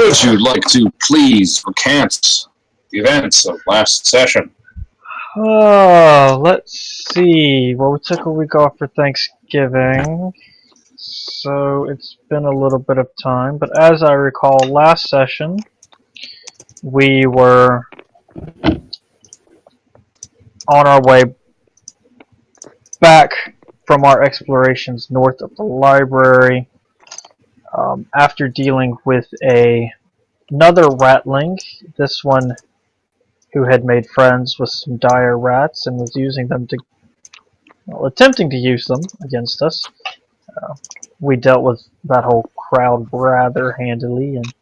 Would you like to please recant the events of last session? Oh, let's see. Well, we took a week off for Thanksgiving, so it's been a little bit of time. But as I recall, last session, we were on our way back from our explorations north of the library after dealing with another ratling, this one who had made friends with some dire rats and was using them to, well, attempting to use them against us. We dealt with that whole crowd rather handily and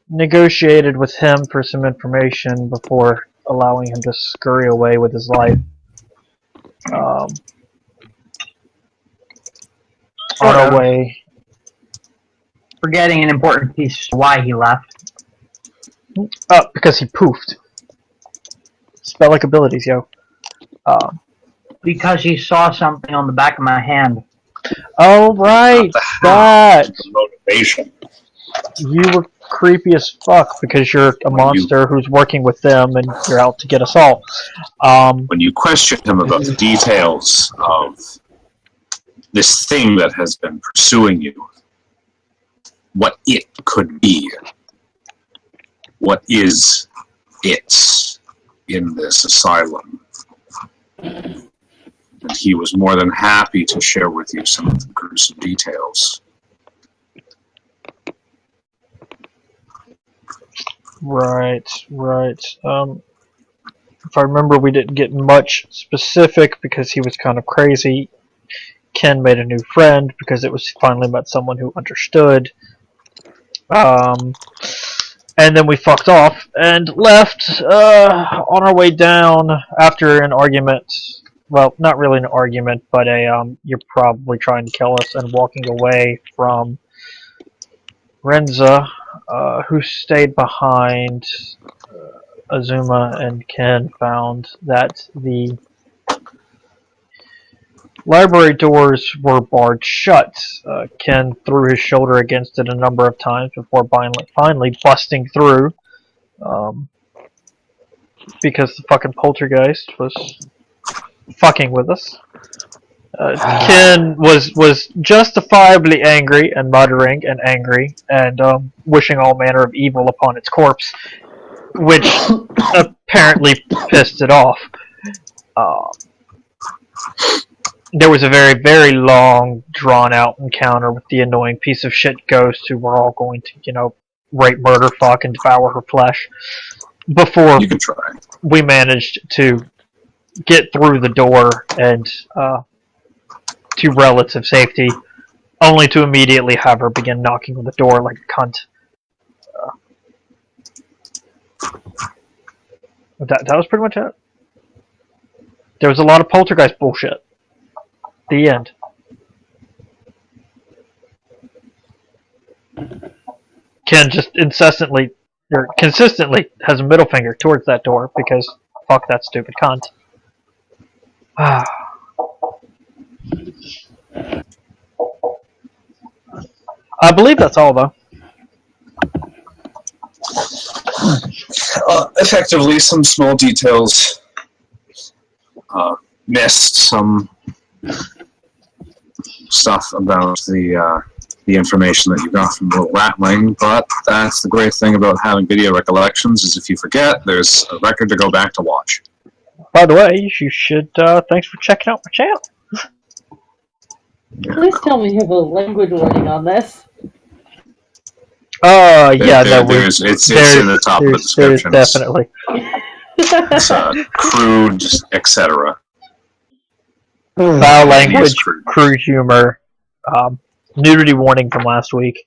negotiated with him for some information before allowing him to scurry away with his life. On our way. Forgetting an important piece why he left. Because he poofed. Spell-like abilities, yo. Because he saw something on the back of my hand. Oh, right! That! Motivation. You were creepy as fuck because you're a monster who's working with them and you're out to get us all. When you questioned him about the details of this thing that has been pursuing you, what it could be, what is it in this asylum, and he was more than happy to share with you some of the gruesome details. Right. If I remember, we didn't get much specific because he was kind of crazy. Ken made a new friend because it was finally met someone who understood. And then we fucked off and left on our way down after an argument. Well, not really an argument, but you're probably trying to kill us, and walking away from Renza, who stayed behind. Azuma and Ken found that the library doors were barred shut. Ken threw his shoulder against it a number of times before finally busting through, because the fucking poltergeist was fucking with us. Ken was justifiably angry and muttering and angry and wishing all manner of evil upon its corpse, which apparently pissed it off. There was a very, very long, drawn-out encounter with the annoying piece of shit ghost who were all going to, rape, murder, fuck, and devour her flesh before You can try. we managed to get through the door and to relative safety, only to immediately have her begin knocking on the door like a cunt. That was pretty much it. There was a lot of poltergeist bullshit. The end. Ken just consistently has a middle finger towards that door because fuck that stupid cunt. I believe that's all, though. Effectively, some small details missed, some stuff about the information that you got from Little Ratling, but that's the great thing about having video recollections, is if you forget, there's a record to go back to watch. By the way, you should, thanks for checking out my channel. Please tell me you have a language warning on this. Yeah, it's in the top of the description. Definitely. It's crude, etc. Foul language, crude humor, nudity warning from last week.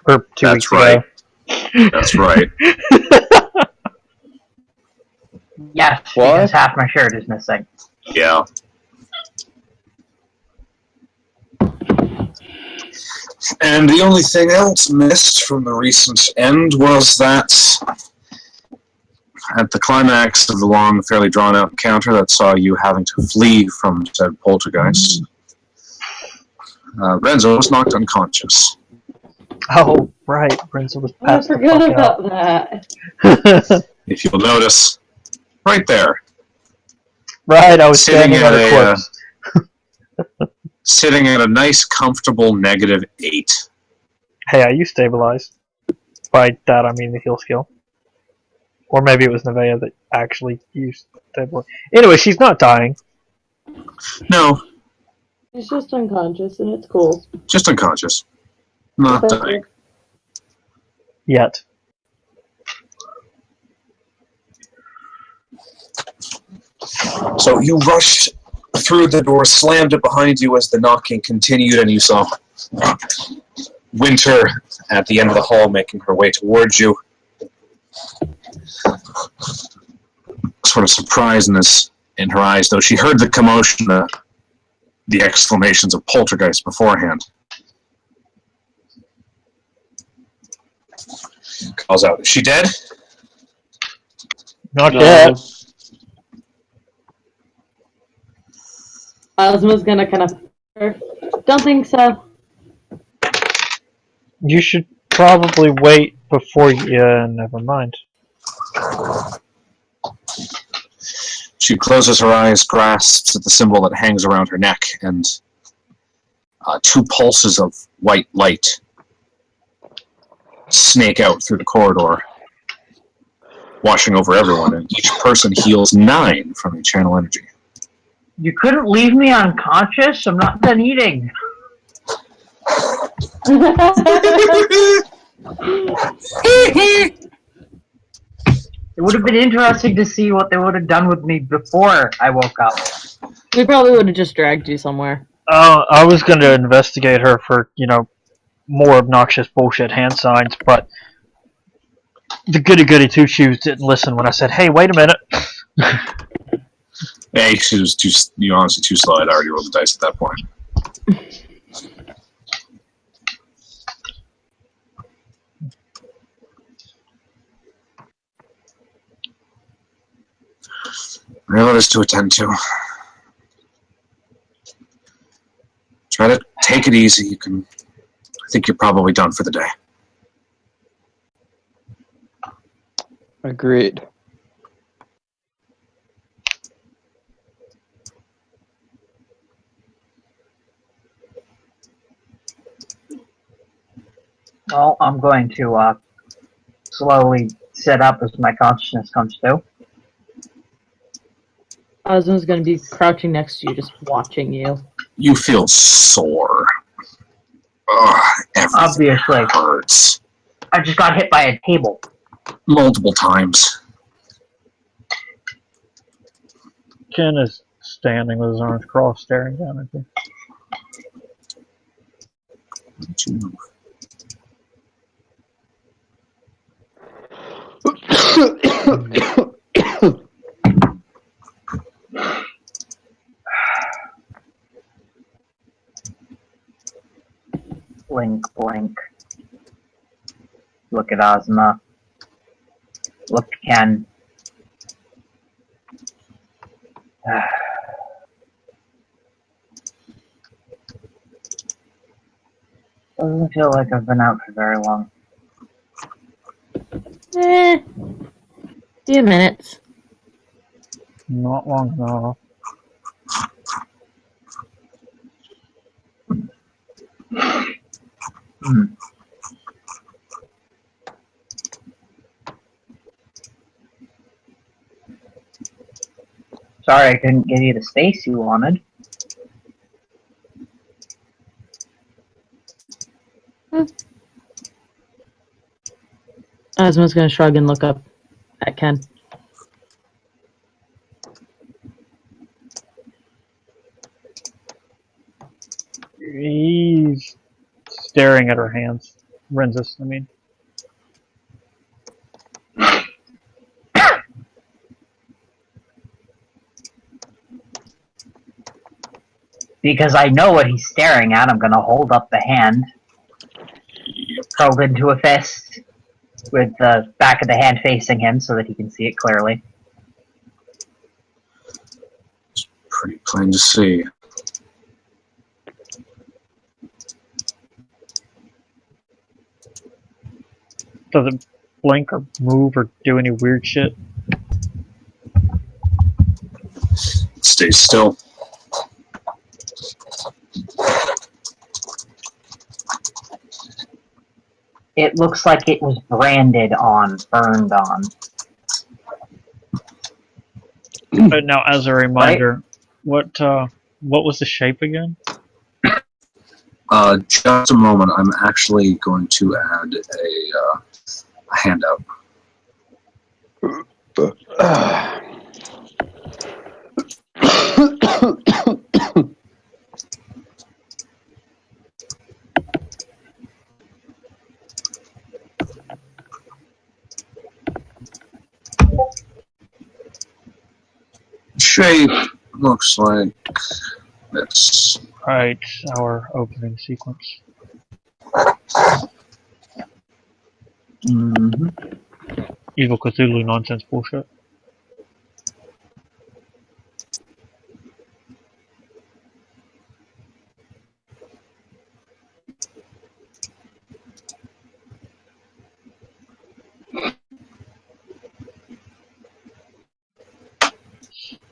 Or 2 weeks ago. That's right. Yes, because half my shirt is missing. Yeah. And the only thing else missed from the recent end was that at the climax of the long, fairly drawn-out encounter that saw you having to flee from said poltergeist, Renzo was knocked unconscious. Oh, Right, Renza was I passed the forgot fuck about that. out. If you'll notice, right there, Right, I was sitting standing at on a a corpse. sitting at a nice, comfortable -8. Hey, I used stabilize. By that I mean the heal skill. Or maybe it was Nevaeh that actually used stabilize. Anyway, she's not dying. No, He's just unconscious, and it's cool. just unconscious, not dying. Effective. Yet. So you rushed through the door, slammed it behind you as the knocking continued, and you saw Winter at the end of the hall making her way towards you. Sort of surprise in her eyes, though she heard the commotion, the exclamations of poltergeist beforehand. Calls out, "Is she dead?" Not No. yet. Azuma's gonna kind of. Don't think so. You should probably wait before you. Never mind. She closes her eyes, grasps at the symbol that hangs around her neck, and two pulses of white light snake out through the corridor, washing over everyone, and each person heals 9 from a channel energy. You couldn't leave me unconscious? I'm not done eating. It would have been interesting to see what they would have done with me before I woke up. We probably would have just dragged you somewhere. I was going to investigate her for, more obnoxious bullshit hand signs, but the goody-goody two-shoes didn't listen when I said, hey, wait a minute. Hey, she was honestly too slow. I'd already rolled the dice at that point. Realities to attend to. Try to take it easy. I think you're probably done for the day. Agreed. Well, I'm going to slowly sit up as my consciousness comes to. Azuma's gonna be crouching next to you, just watching you. You feel sore. Ugh, everything Obviously. hurts. I just got hit by a table. Multiple times. Ken is standing with his arms crossed, staring down at you. Don't you move. Blink, blink. Look at Azuma. Look at Ken. Doesn't feel like I've been out for very long. Few minutes. Not long enough. Sorry I couldn't give you the space you wanted. Azuma's gonna shrug and look up at Ken. He's staring at her hands. Renza's, I mean. Because I know what he's staring at, I'm gonna hold up the hand, curled into a fist, with the back of the hand facing him so that he can see it clearly. It's pretty plain to see. Does it blink or move or do any weird shit? Stay still. It looks like it was burned on. But now, as a reminder, what was the shape again? Just a moment. I'm actually going to add a handout. Shape looks like this. Right, our opening sequence. Mm-hmm. Evil Cthulhu nonsense bullshit.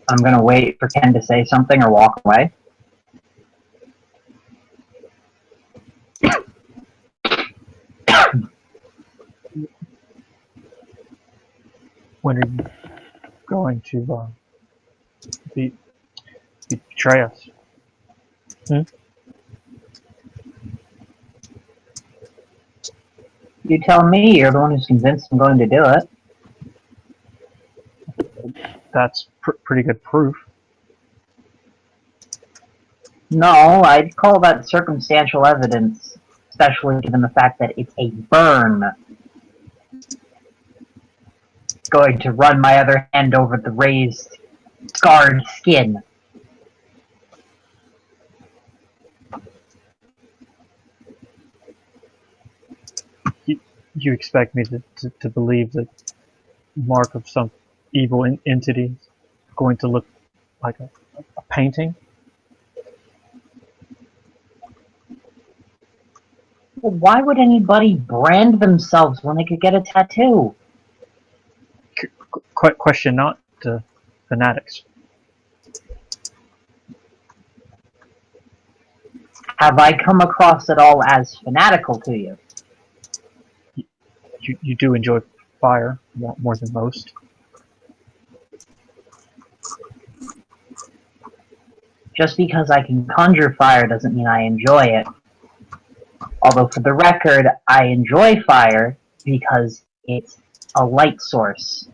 I'm gonna wait for Ken to say something or walk away. When are you going to betray us? You tell me, you're the one who's convinced I'm going to do it. That's pretty good proof. No, I'd call that circumstantial evidence, especially given the fact that it's a burn. Going to run my other hand over the raised, scarred skin. You expect me to believe that mark of some evil entity is going to look like a painting? Well, why would anybody brand themselves when they could get a tattoo? Question not to fanatics. Have I come across at all as fanatical to you? You do enjoy fire more than most. Just because I can conjure fire doesn't mean I enjoy it. Although, for the record, I enjoy fire because it's a light source.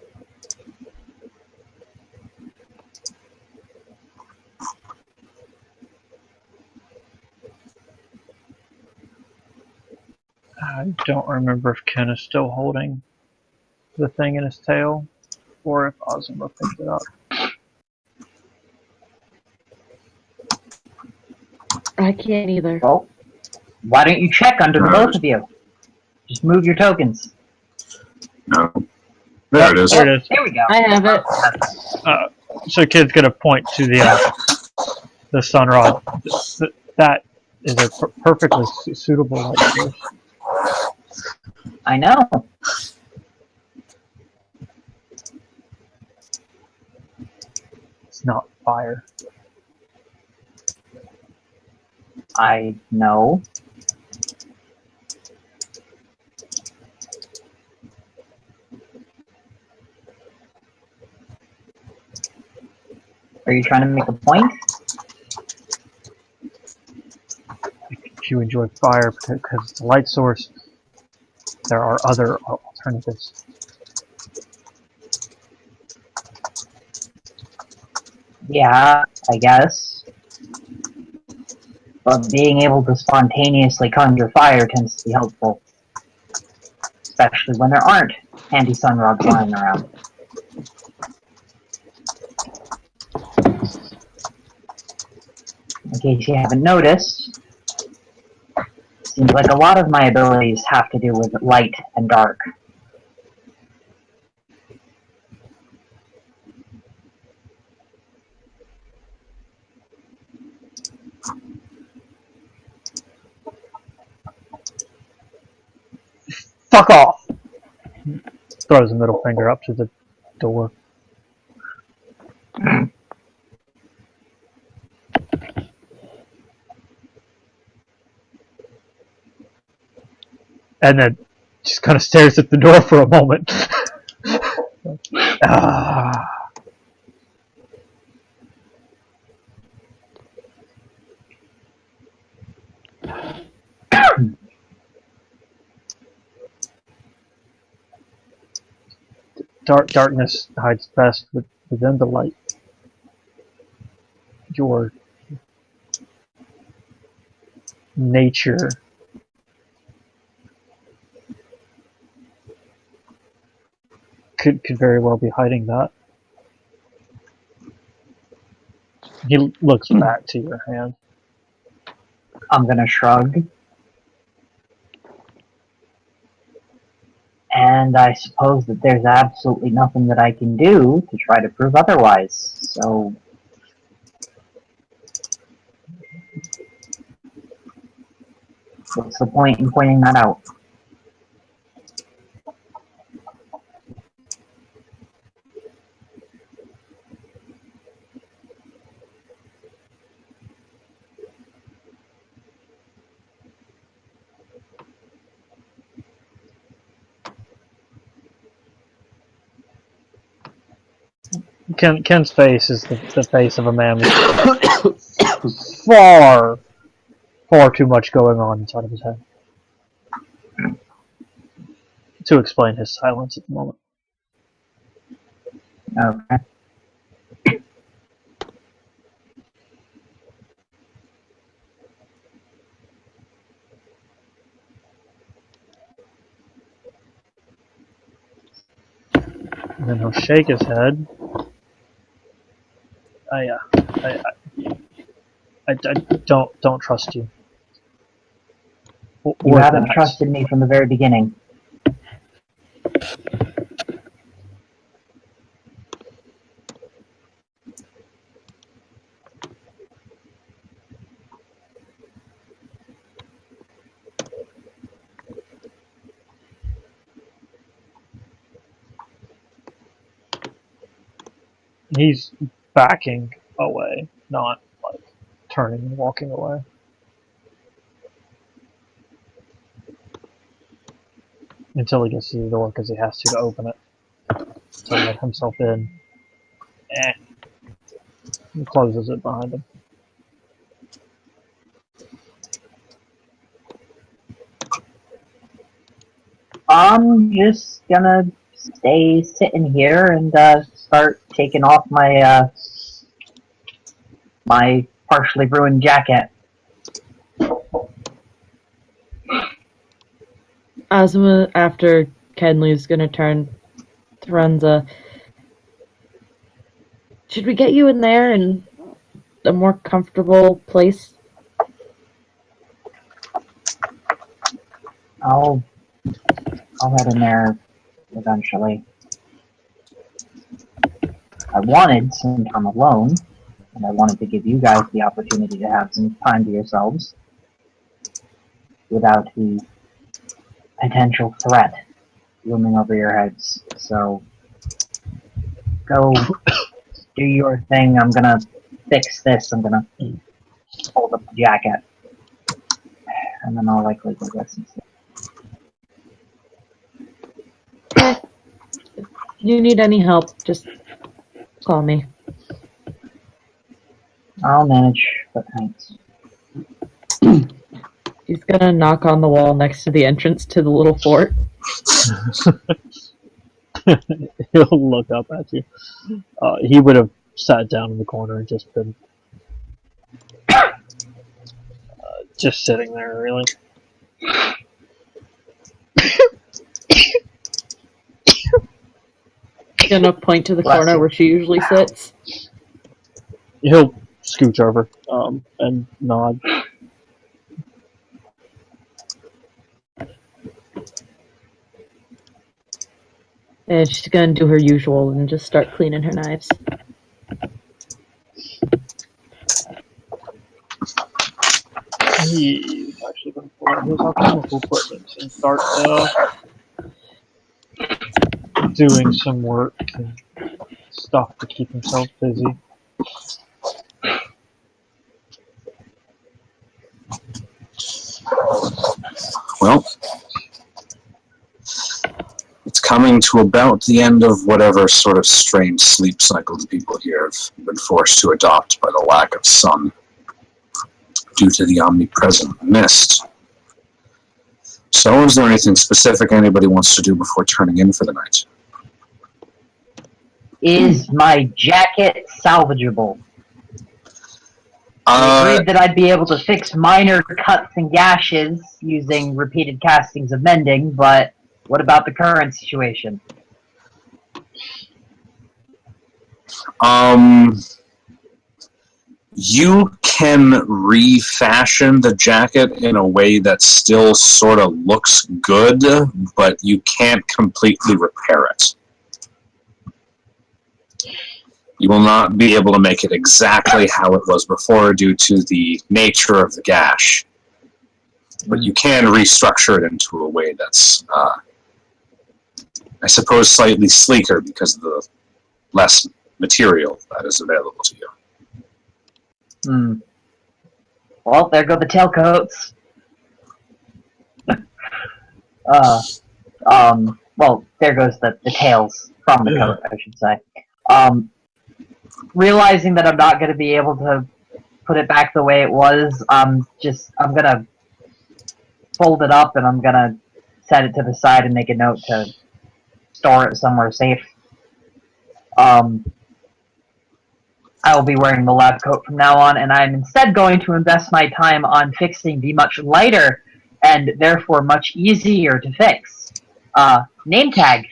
I don't remember if Ken is still holding the thing in his tail, or if Azuma picked it up. I can't either. Well, why don't you check under the both of you? Just move your tokens. No. There it is. There it is. There we go. I have it. So Kid's gonna point to the sun rod. That is a perfectly suitable light source. I know. It's not fire. I know. Are you trying to make a point? If you enjoy fire because it's a light source, there are other alternatives. Yeah, I guess. But being able to spontaneously conjure fire tends to be helpful. Especially when there aren't handy sun rods lying around. In case you haven't noticed, seems like a lot of my abilities have to do with light and dark. Fuck off! Throws a middle finger up to the door. And then just kind of stares at the door for a moment. Ah. Darkness hides best within the light. Your nature could very well be hiding that. He looks back to your hand. I'm gonna shrug. And I suppose that there's absolutely nothing that I can do to try to prove otherwise. So, what's the point in pointing that out? Ken's face is the face of a man with far too much going on inside of his head to explain his silence at the moment. Okay. And then he'll shake his head. I don't trust you. You haven't trusted me from the very beginning. He's backing away, not like turning and walking away. Until he gets to the door, because he has to open it to let himself in. He closes it behind him. I'm just gonna stay sitting here and start taking off my my partially ruined jacket. Azuma, after Ken leaves, gonna turn to Renza. Should we get you in there in a more comfortable place? I'll head in there eventually. I wanted some time alone, and I wanted to give you guys the opportunity to have some time to yourselves without the potential threat looming over your heads. So, go do your thing. I'm gonna fix this. I'm gonna hold up the jacket, and then I'll likely go get some stuff. If you need any help, just call me. I'll manage, but thanks. He's gonna knock on the wall next to the entrance to the little fort. He'll look up at you. He would have sat down in the corner and just been just sitting there, really. He's gonna point to the corner where she usually sits. He'll scooch over and nod. And she's gonna do her usual and just start cleaning her knives. He's actually going to pull out his alchemical equipment and start doing some work and stuff to keep himself busy. Well, it's coming to about the end of whatever sort of strange sleep cycle the people here have been forced to adopt by the lack of sun due to the omnipresent mist. So, is there anything specific anybody wants to do before turning in for the night? Is my jacket salvageable? I agreed that I'd be able to fix minor cuts and gashes using repeated castings of mending, but what about the current situation? You can refashion the jacket in a way that still sort of looks good, but you can't completely repair it. You will not be able to make it exactly how it was before due to the nature of the gash. But you can restructure it into a way that's, I suppose, slightly sleeker because of the less material that is available to you. Well, there go the tailcoats. Well, there goes the tails from the coat, I should say. Realizing that I'm not going to be able to put it back the way it was, I'm going to fold it up and I'm going to set it to the side and make a note to store it somewhere safe. I will be wearing the lab coat from now on, and I'm instead going to invest my time on fixing the much lighter and therefore much easier to fix name tag.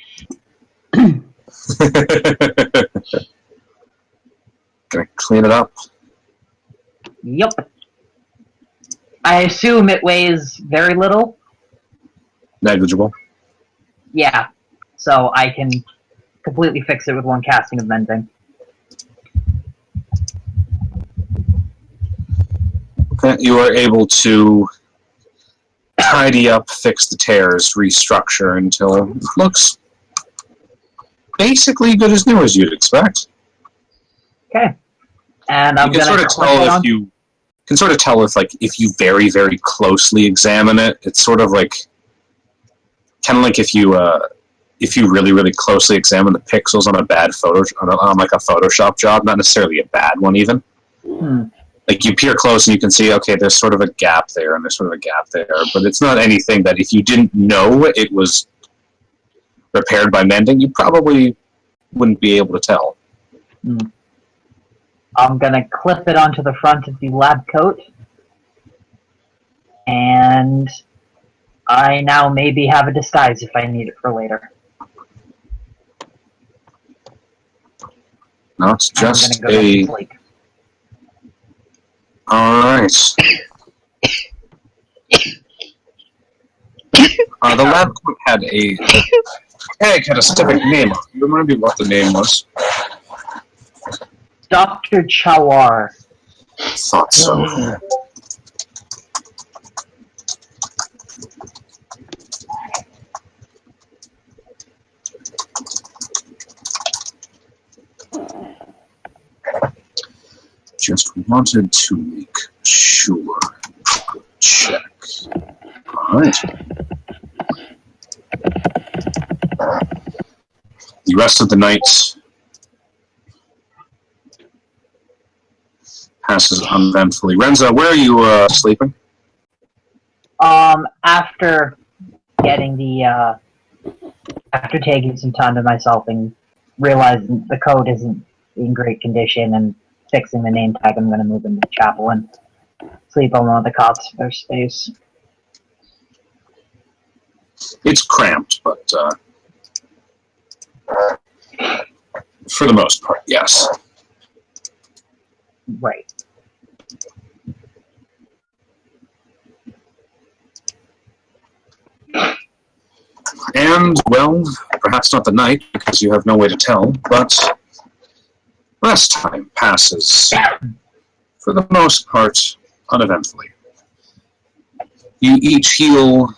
Gonna clean it up. Yep. I assume it weighs very little. Negligible. Yeah. So I can completely fix it with one casting of mending. Okay, you are able to tidy up, fix the tears, restructure until it looks basically good as new as you'd expect. Okay. And I'm you can gonna sort of tell if you very, very closely examine it, it's sort of like kind of like if you really, really closely examine the pixels on a bad photo on like a Photoshop job, not necessarily a bad one even. Like you peer close and you can see, okay, there's sort of a gap there and there's sort of a gap there, but it's not anything that if you didn't know it was repaired by mending, you probably wouldn't be able to tell. I'm gonna clip it onto the front of the lab coat, and I now maybe have a disguise if I need it for later. No, it's just I'm gonna go back to sleep. Alright. The lab coat had a specific name. You remember what the name was? Dr. Chawar. Thought so. Just wanted to make sure. Check. Alright. The rest of the night passes uneventfully. Renza, where are you sleeping? After getting the, after taking some time to myself and realizing the code isn't in great condition and fixing the name tag, I'm going to move into the chapel and sleep on one of the cots if there's space. It's cramped, but for the most part, yes. Right. And, well, perhaps not the night, because you have no way to tell, but rest time passes, for the most part, uneventfully. You each heal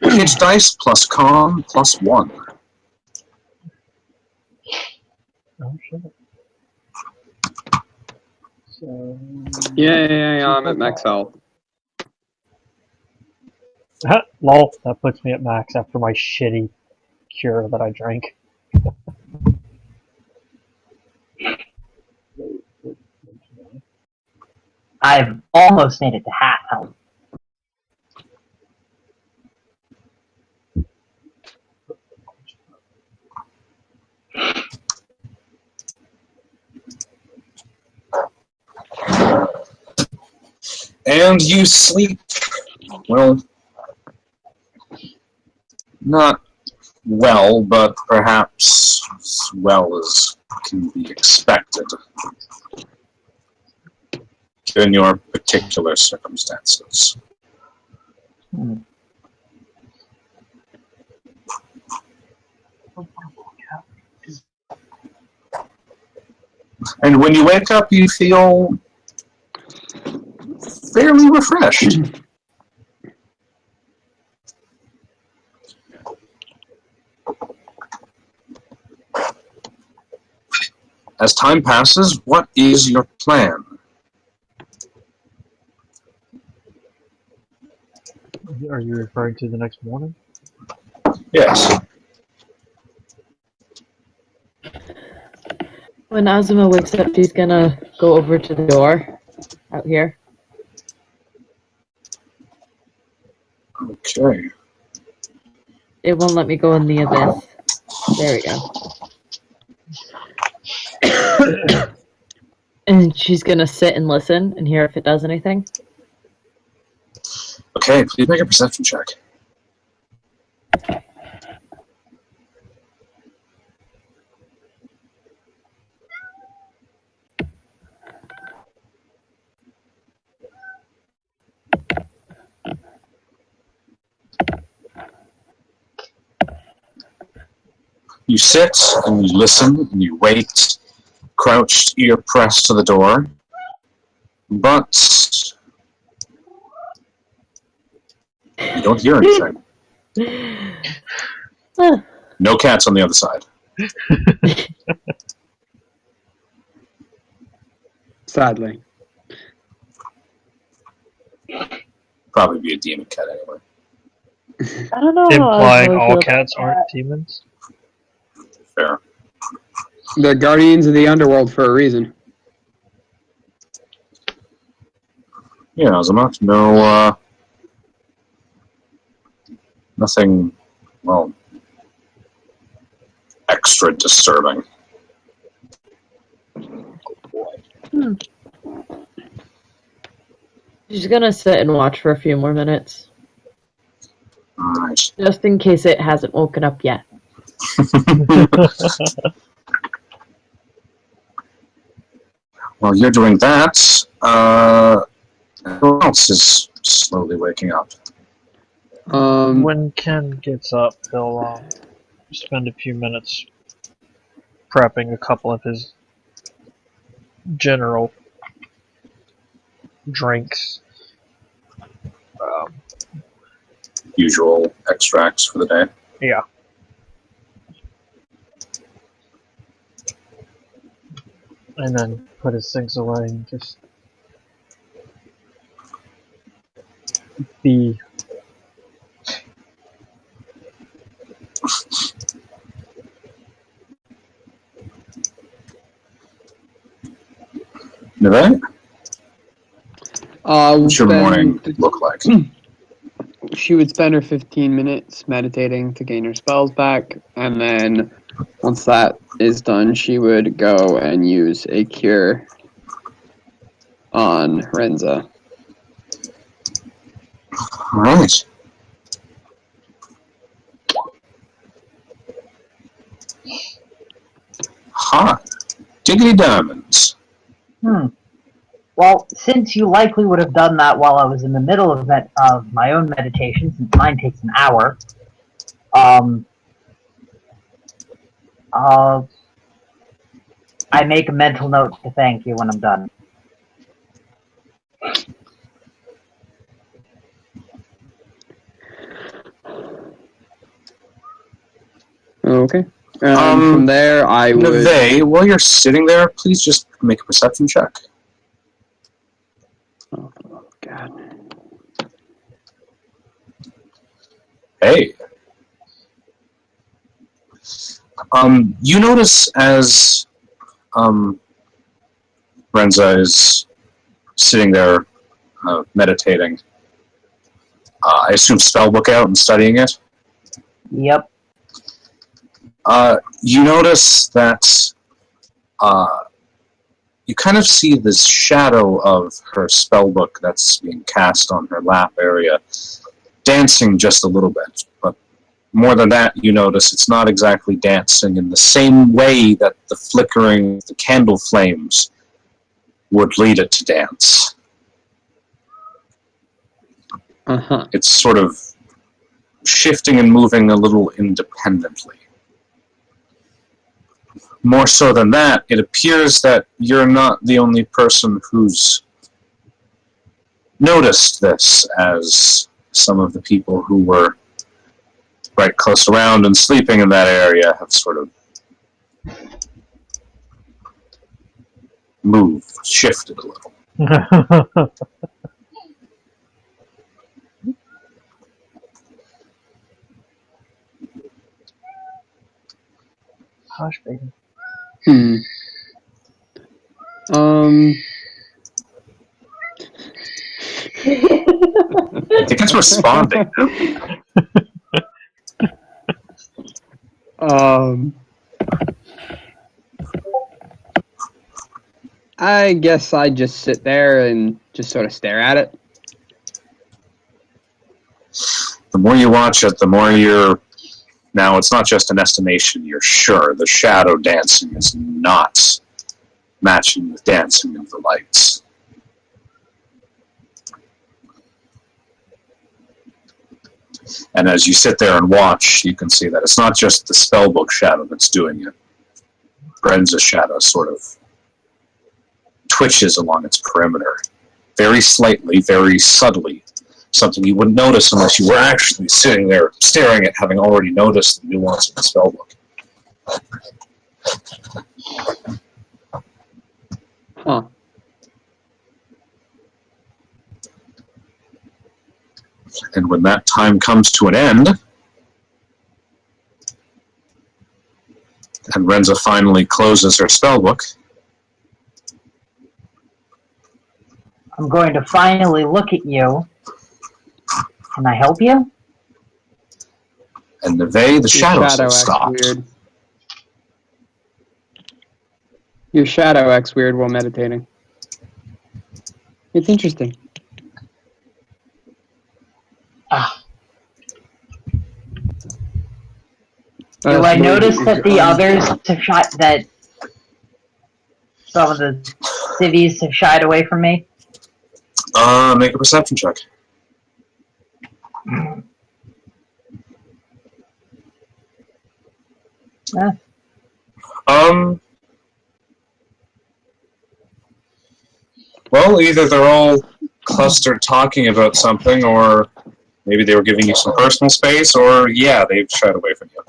hit dice plus calm plus 1. Oh shit. So, Yeah, I'm at max health. lol, that puts me at max after my shitty cure that I drank. I've almost made it to half health. And you sleep, well, not well, but perhaps as well as can be expected, given your particular circumstances. And when you wake up, you feel fairly refreshed. As time passes, what is your plan? Are you referring to the next morning? Yes. When Azuma wakes up, she's gonna go over to the door out here. Okay. It won't let me go in the abyss. There we go. And she's gonna sit and listen and hear if it does anything. Okay, please make a perception check. You sit and you listen and you wait, crouched, ear pressed to the door, but you don't hear anything. No cats on the other side. Sadly. Probably be a demon cat anyway. I don't know. Implying all cats aren't demons? Fair. They're guardians of the underworld for a reason. Yeah, Azuma. No, nothing, well, extra disturbing. She's gonna sit and watch for a few more minutes, Alright. just in case it hasn't woken up yet. While you're doing that, who else is slowly waking up? When Ken gets up, he'll spend a few minutes prepping a couple of his general drinks. Usual extracts for the day. Yeah. And then put his things away and just be Nevaeh? What's your Spend- morning look like? She would spend her 15 minutes meditating to gain her spells back, and then once that is done, she would go and use a cure on Renza. Alright. Hot. Diggity diamonds. Well, since you likely would have done that while I was in the middle of my own meditation, since mine takes an hour, I make a mental note to thank you when I'm done. Okay. From there, I would... Nevaeh, while you're sitting there, please just make a perception check. Oh, God. Hey. You notice as Renza is sitting there meditating, I assume spellbook out and studying it. Yep. You notice that you kind of see this shadow of her spellbook that's being cast on her lap area dancing just a little bit. But more than that, you notice it's not exactly dancing in the same way that the flickering of the candle flames would lead it to dance. Uh-huh. It's sort of shifting and moving a little independently. More so than that, it appears that you're not the only person who's noticed this, as some of the people who were right close around and sleeping in that area have sort of moved, shifted a little. Hush, baby. I think it's responding. I guess I'd just sit there and just sort of stare at it. The more you watch it, the more you're... Now, it's not just an estimation, you're sure the shadow dancing is not matching the dancing of the lights. And as you sit there and watch, you can see that it's not just the spellbook shadow that's doing it. Renza's shadow sort of twitches along its perimeter, very slightly, very subtly. Something you wouldn't notice unless you were actually sitting there staring at, having already noticed the nuance of the spellbook. Huh. And when that time comes to an end, and Renza finally closes her spellbook, I'm going to finally look at you. Can I help you? and Nevaeh, the shadows have acts stopped. weird. Your shadow acts weird while meditating. It's interesting. Do I notice that the others have shot that some of the civvies have shied away from me? Make a perception check. Well, either they're all clustered talking about something, or maybe they were giving you some personal space, or, yeah, they've shied away from you.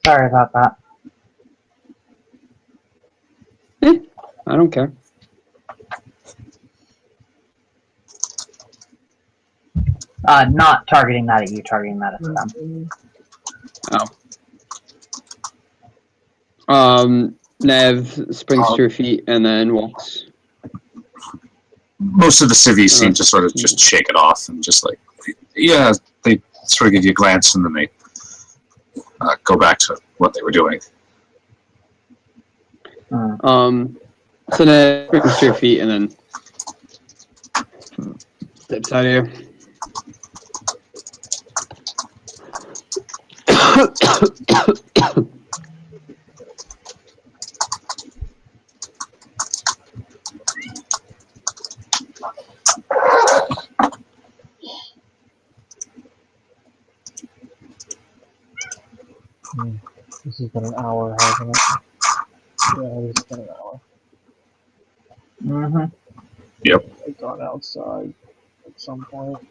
Sorry about that. I don't care. Not targeting that at you, targeting that at them. Nev springs to her feet and then walks. Most of the civvies seem to sort of just shake it off and just like, yeah, they sort of give you a glance and then they go back to what they were doing. So Nev springs to her feet and then steps out of here. This has been an hour, hasn't it? Yeah, this has been an hour. Mm-hmm. Yep. I've gone outside at some point.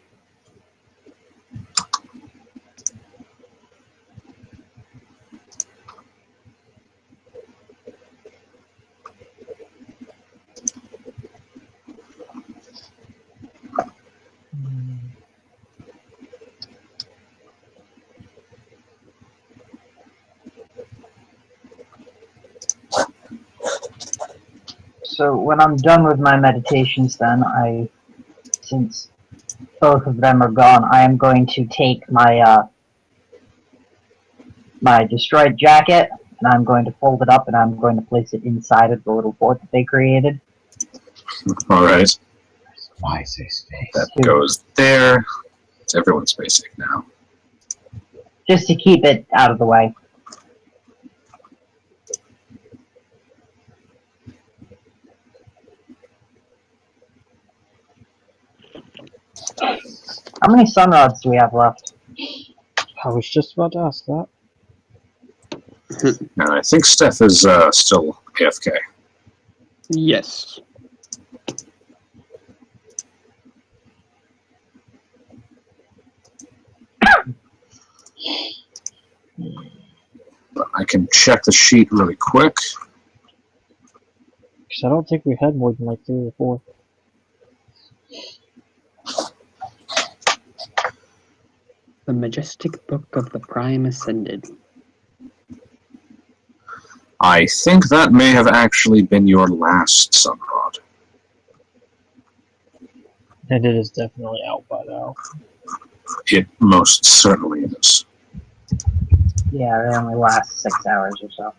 So when I'm done with my meditations, then since both of them are gone, I am going to take my my destroyed jacket, and I'm going to fold it up, and I'm going to place it inside of the little board that they created. All right. Why say space? That goes there. It's everyone's basic now. Just to keep it out of the way. How many sun rods do we have left? I was just about to ask that. And I think Steph is still AFK. Yes. But I can check the sheet really quick. Because I don't think we had more than like 3 or 4. The Majestic Book of the Prime Ascended. I think that may have actually been your last sunrod. And it is definitely out by now. It most certainly is. Yeah, they only last 6 hours or so.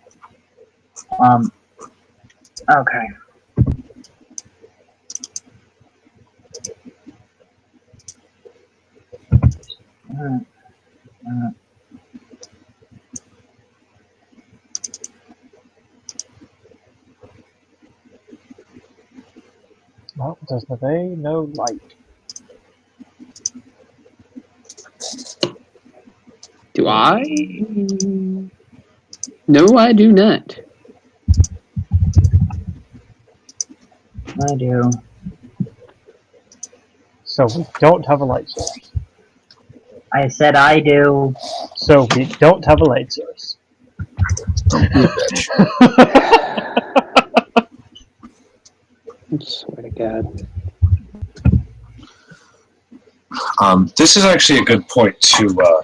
Okay. Well, does Nevaeh know light? Do I? No, I do not. I do. So we don't have a light source. I said I do. So we don't have a light source. I swear to God. This is actually a good point to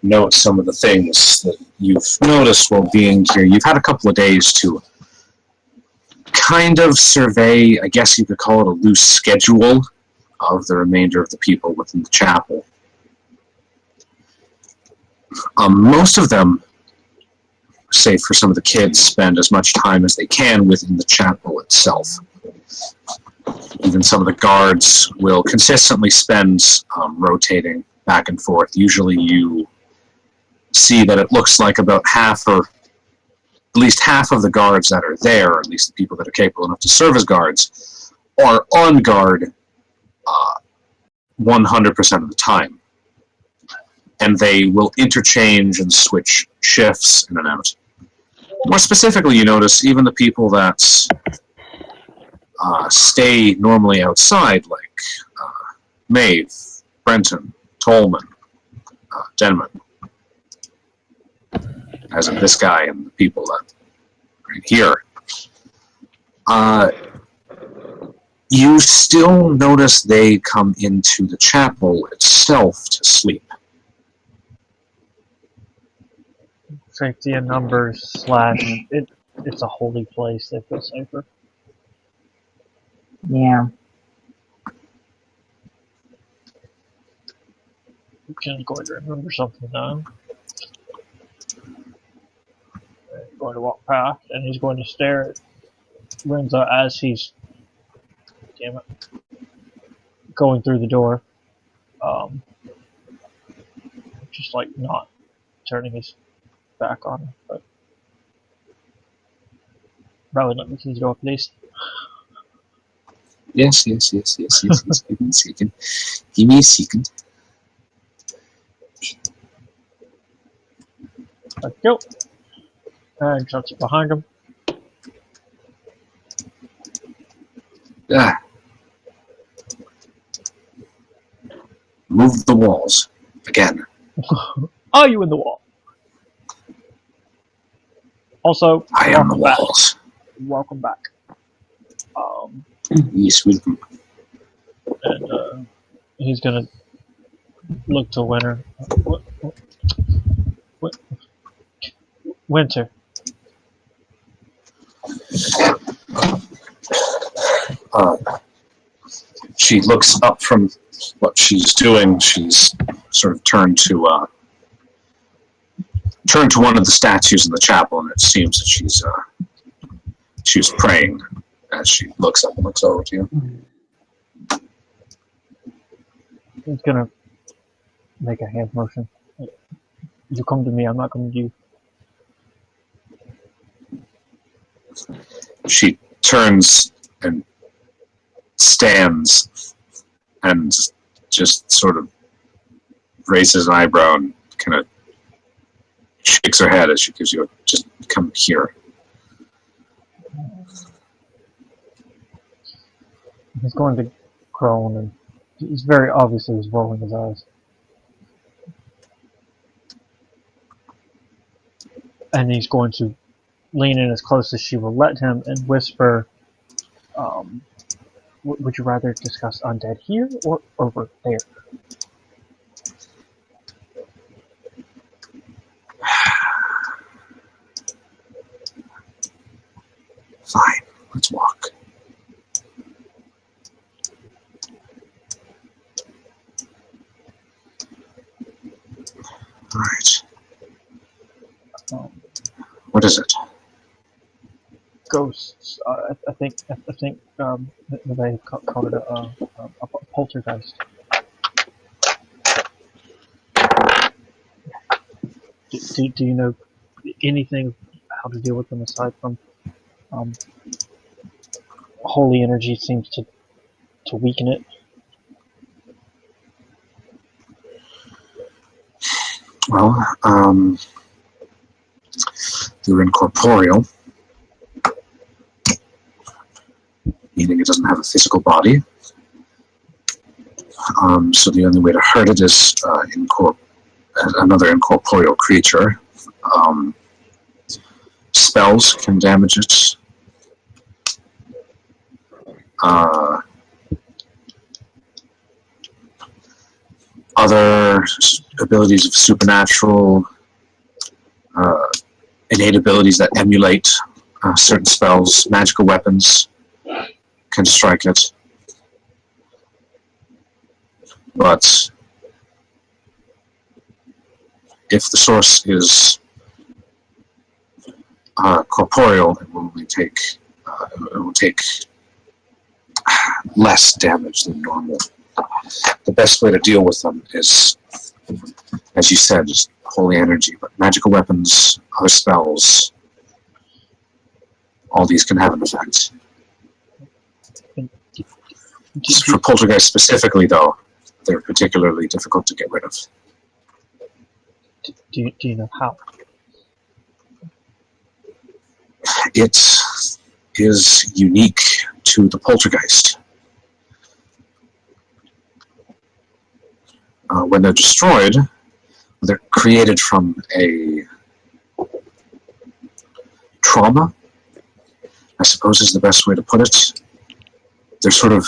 note some of the things that you've noticed while being here. You've had a couple of days to kind of survey, I guess you could call it a loose schedule of the remainder of the people within the chapel. Most of them, save for some of the kids, spend as much time as they can within the chapel itself. Even some of the guards will consistently spend rotating back and forth. Usually you see that it looks like about half, or at least half of the guards that are there, or at least the people that are capable enough to serve as guards, are on guard 100% of the time. And they will interchange and switch shifts in and out. More specifically, you notice even the people that stay normally outside, like Maeve, Brenton, Tolman, Denman, as in this guy and the people that are here. You still notice they come into the chapel itself to sleep. Safety in numbers / it's a holy place. They feel safer. Yeah. Ken's going to remember something now. He's going to walk past, and he's going to stare at Renza as he's, damn it, going through the door. Just like not turning his back on her, but probably let me through the door, please. Yes. Give me a second. Give me a second. Like, go. And shuts it behind him. Move the walls. Again. Are you in the wall? Also, I am the walls. Welcome back. Yes, welcome. And he's gonna look to Winter. Winter. She looks up from what she's doing. She's sort of turned to one of the statues in the chapel, and it seems that she's praying as she looks up and looks over to you. He's gonna make a hand motion. You come to me, I'm not coming to you. She turns and stands and just sort of raises an eyebrow and kind of shakes her head as she gives you a just come here. He's going to groan, and he's very obviously he's rolling his eyes. And he's going to lean in as close as she will let him and whisper, would you rather discuss undead here or over there? Fine, let's walk. All right. What is it? Ghosts. I think they call it a poltergeist. Do you know anything how to deal with them aside from holy energy seems to weaken it? Well, they're incorporeal, meaning it doesn't have a physical body. So the only way to hurt it is another incorporeal creature. Spells can damage it. Other abilities of supernatural, innate abilities that emulate certain spells, magical weapons can strike it. But if the source is corporeal, it will take less damage than normal. The best way to deal with them is, as you said, just holy energy, but magical weapons, other spells, all these can have an effect. For poltergeist specifically, though, they're particularly difficult to get rid of. Do you know how? It is unique to the poltergeist. When they're destroyed, they're created from a trauma, I suppose is the best way to put it. They're sort of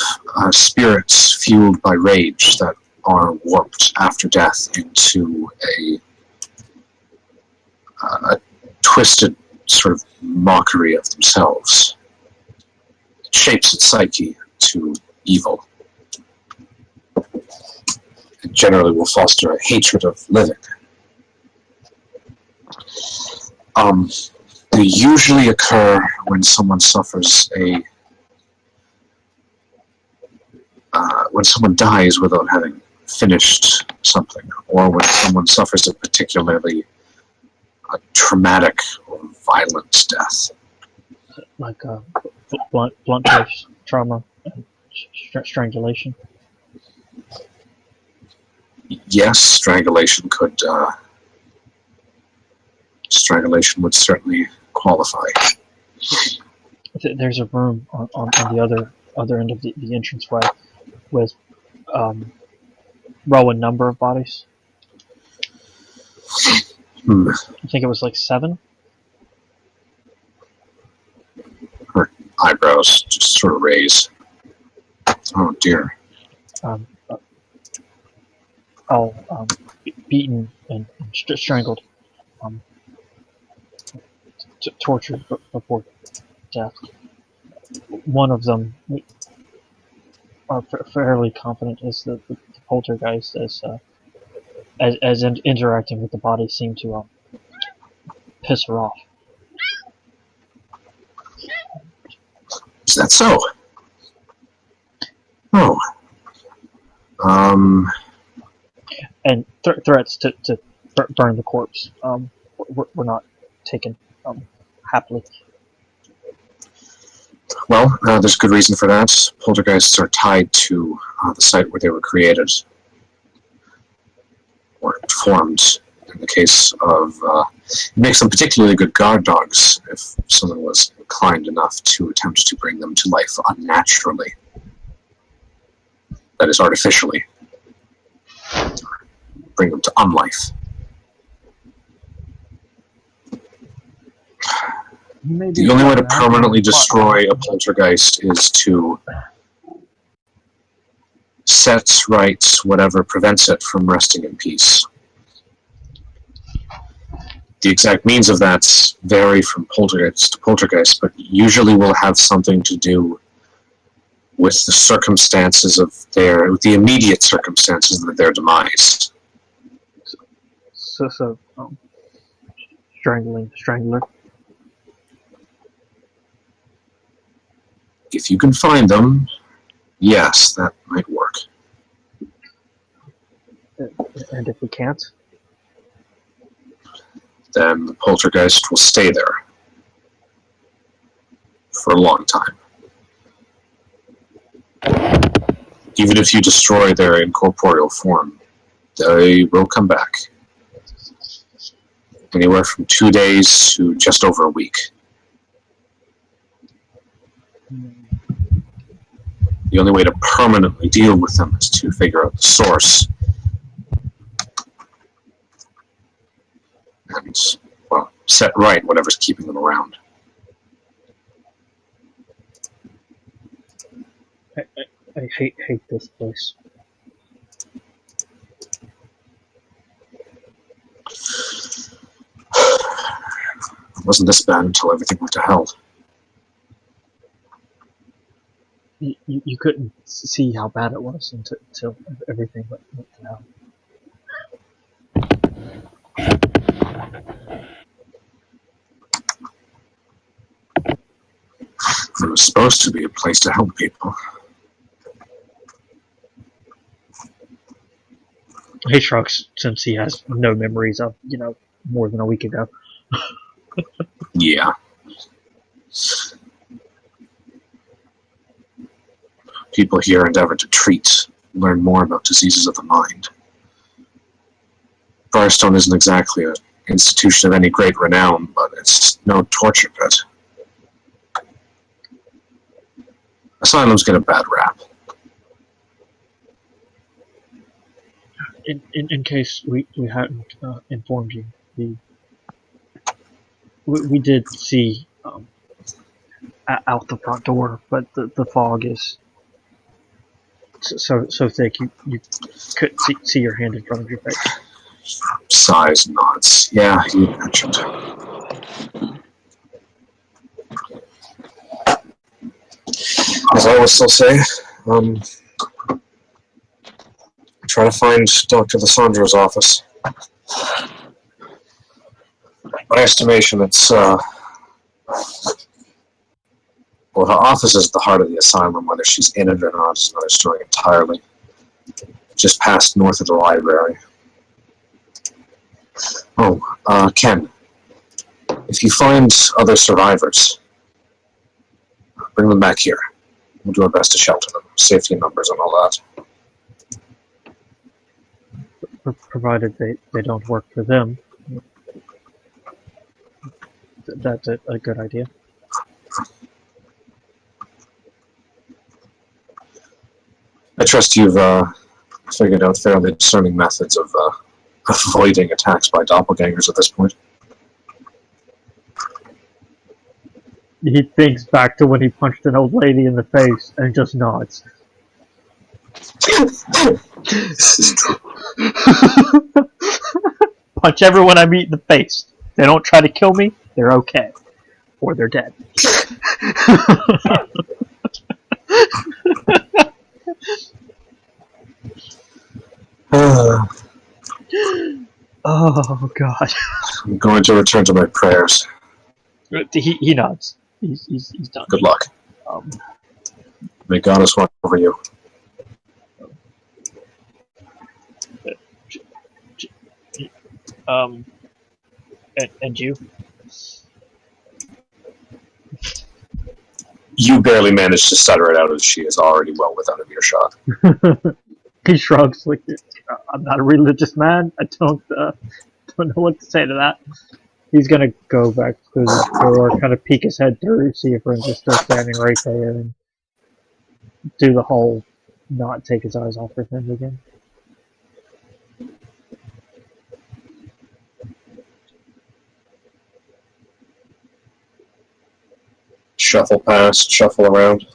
spirits fueled by rage that are warped after death into a twisted sort of mockery of themselves. It shapes its psyche to evil. It generally will foster a hatred of living. They usually occur when someone suffers when someone dies without having finished something, or when someone suffers a particularly traumatic or violent death. Like blunt force trauma and strangulation? Yes, strangulation would certainly qualify. There's a room on the other end of the entranceway with row and number of bodies. I think it was like 7. Her eyebrows just sort of raise. Oh dear. All beaten and strangled, tortured before death. One of them fairly confident is that the poltergeist as interacting with the body seemed to piss her off. Is that so? Oh. And threats to burn the corpse were not taken happily. Well, there's good reason for that. Poltergeists are tied to the site where they were created, or formed. In the case of, it makes them particularly good guard dogs if someone was inclined enough to attempt to bring them to life unnaturally. That is, artificially. Bring them to unlife. The only way to permanently destroy a poltergeist is to set right whatever prevents it from resting in peace. The exact means of that vary from poltergeist to poltergeist, but usually will have something to do with the circumstances of with the immediate circumstances of their demise. So strangling the strangler. If you can find them, yes, that might work. And if we can't? Then the poltergeist will stay there for a long time. Even if you destroy their incorporeal form, they will come back. Anywhere from 2 days to just over a week. The only way to permanently deal with them is to figure out the source. And, well, set right whatever's keeping them around. I hate this place. It wasn't this bad until everything went to hell. You couldn't see how bad it was until everything went to hell. It was supposed to be a place to help people. He shrugs since he has no memories of, more than a week ago. Yeah. People here endeavor to learn more about diseases of the mind. Firestone isn't exactly an institution of any great renown, but it's no torture pit. Asylums get a bad rap. In case we hadn't informed you, we did see out the front door, but the fog is so thick you couldn't see your hand in front of your face. Sighs, nods. Yeah, you mentioned. As I will still say, try to find Dr. Lissandro's office. By estimation, it's, well, her office is at the heart of the asylum. Whether she's in it or not is another story entirely. Just past north of the library. Oh, Ken, if you find other survivors, bring them back here. We'll do our best to shelter them. Safety numbers and all that. Provided they don't work for them. That's a good idea. I trust you've figured out fairly discerning methods of avoiding attacks by doppelgangers at this point. He thinks back to when he punched an old lady in the face and just nods. This is true. Punch everyone I meet in the face. They don't try to kill me, they're okay. Or they're dead. Oh God. I'm going to return to my prayers. He nods. He's done. Good luck. May Goddess watch over you. And you? You barely managed to stutter it out as she is already well within a earshot. He shrugs like, I'm not a religious man. I don't know what to say to that. He's gonna go back to the door, kind of peek his head through, see if Renza's still standing right there, and do the whole not take his eyes off her thing again. Shuffle past, shuffle around.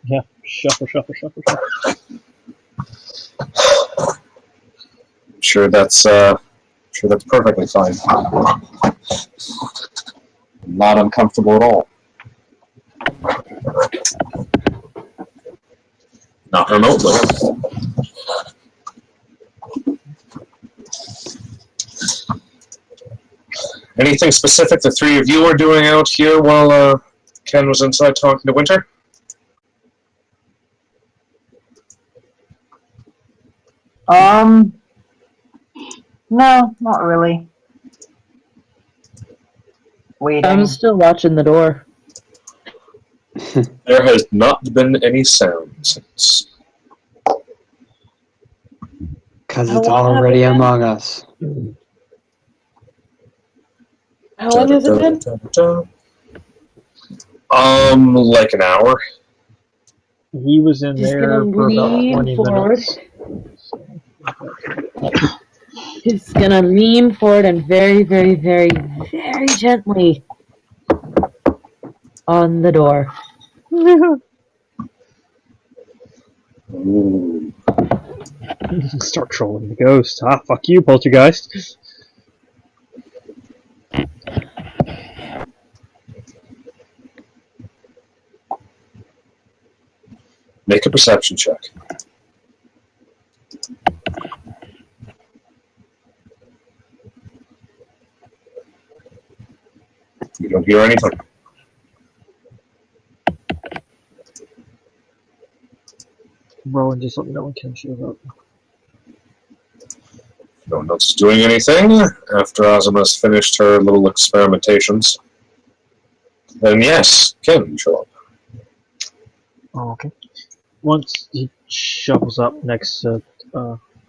Yeah, shuffle. Sure that's perfectly fine. Not uncomfortable at all. Not remotely. Anything specific the three of you are doing out here while Ken was inside talking to Winter? No, not really. Waiting. I'm still watching the door. There has not been any sound since. Because How it's long have already it been? among us. How long has it been? Like an hour. He was in He's there gonna for about lean 20 forward. minutes. He's gonna lean forward and very, very, very, very gently on the door. Ooh. Start trolling the ghost. Ah, fuck you, poltergeist. Make a perception check. You don't hear anything. Rowan, just let me know when Ken shows up. No one else is doing anything after Azuma's finished her little experimentations. Then yes, Ken, you show up. Oh, okay. Once he shovels up next to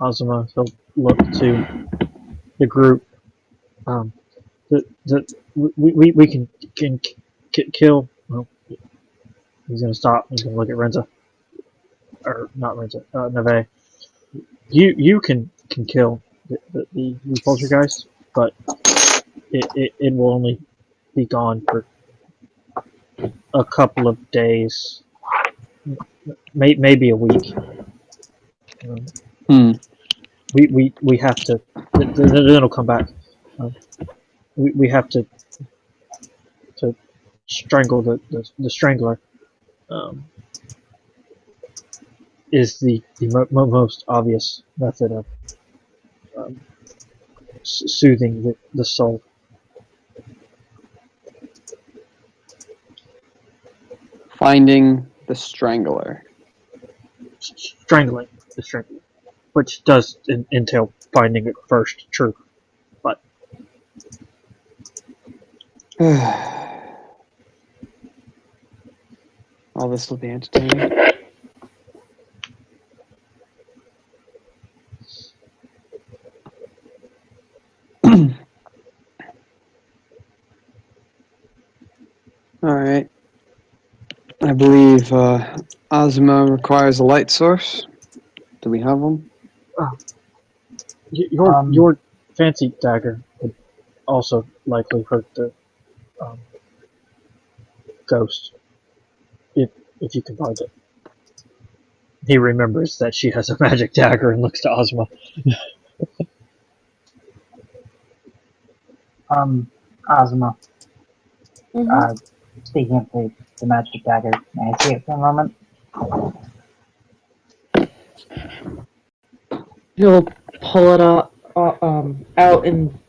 Azuma, he'll look to the group. We can kill. Well, he's gonna stop. He's gonna look at Renza, or not Renza, Nevaeh. You can kill the poltergeist, but it will only be gone for a couple of days, maybe a week. We have to. Then it'll come back. We have to strangle the strangler. Is the most obvious method of soothing the soul. Finding the strangler. Strangling the strangler, which does entail finding it first, true. But All this will be entertaining. Alright. I believe Azuma requires a light source. Do we have one? your fancy dagger would also likely hurt the ghost if you can find it. He remembers that she has a magic dagger and looks to Azuma. Azuma. Mm-hmm. Speaking of the magic dagger, may I see it for a moment? He'll pull it out and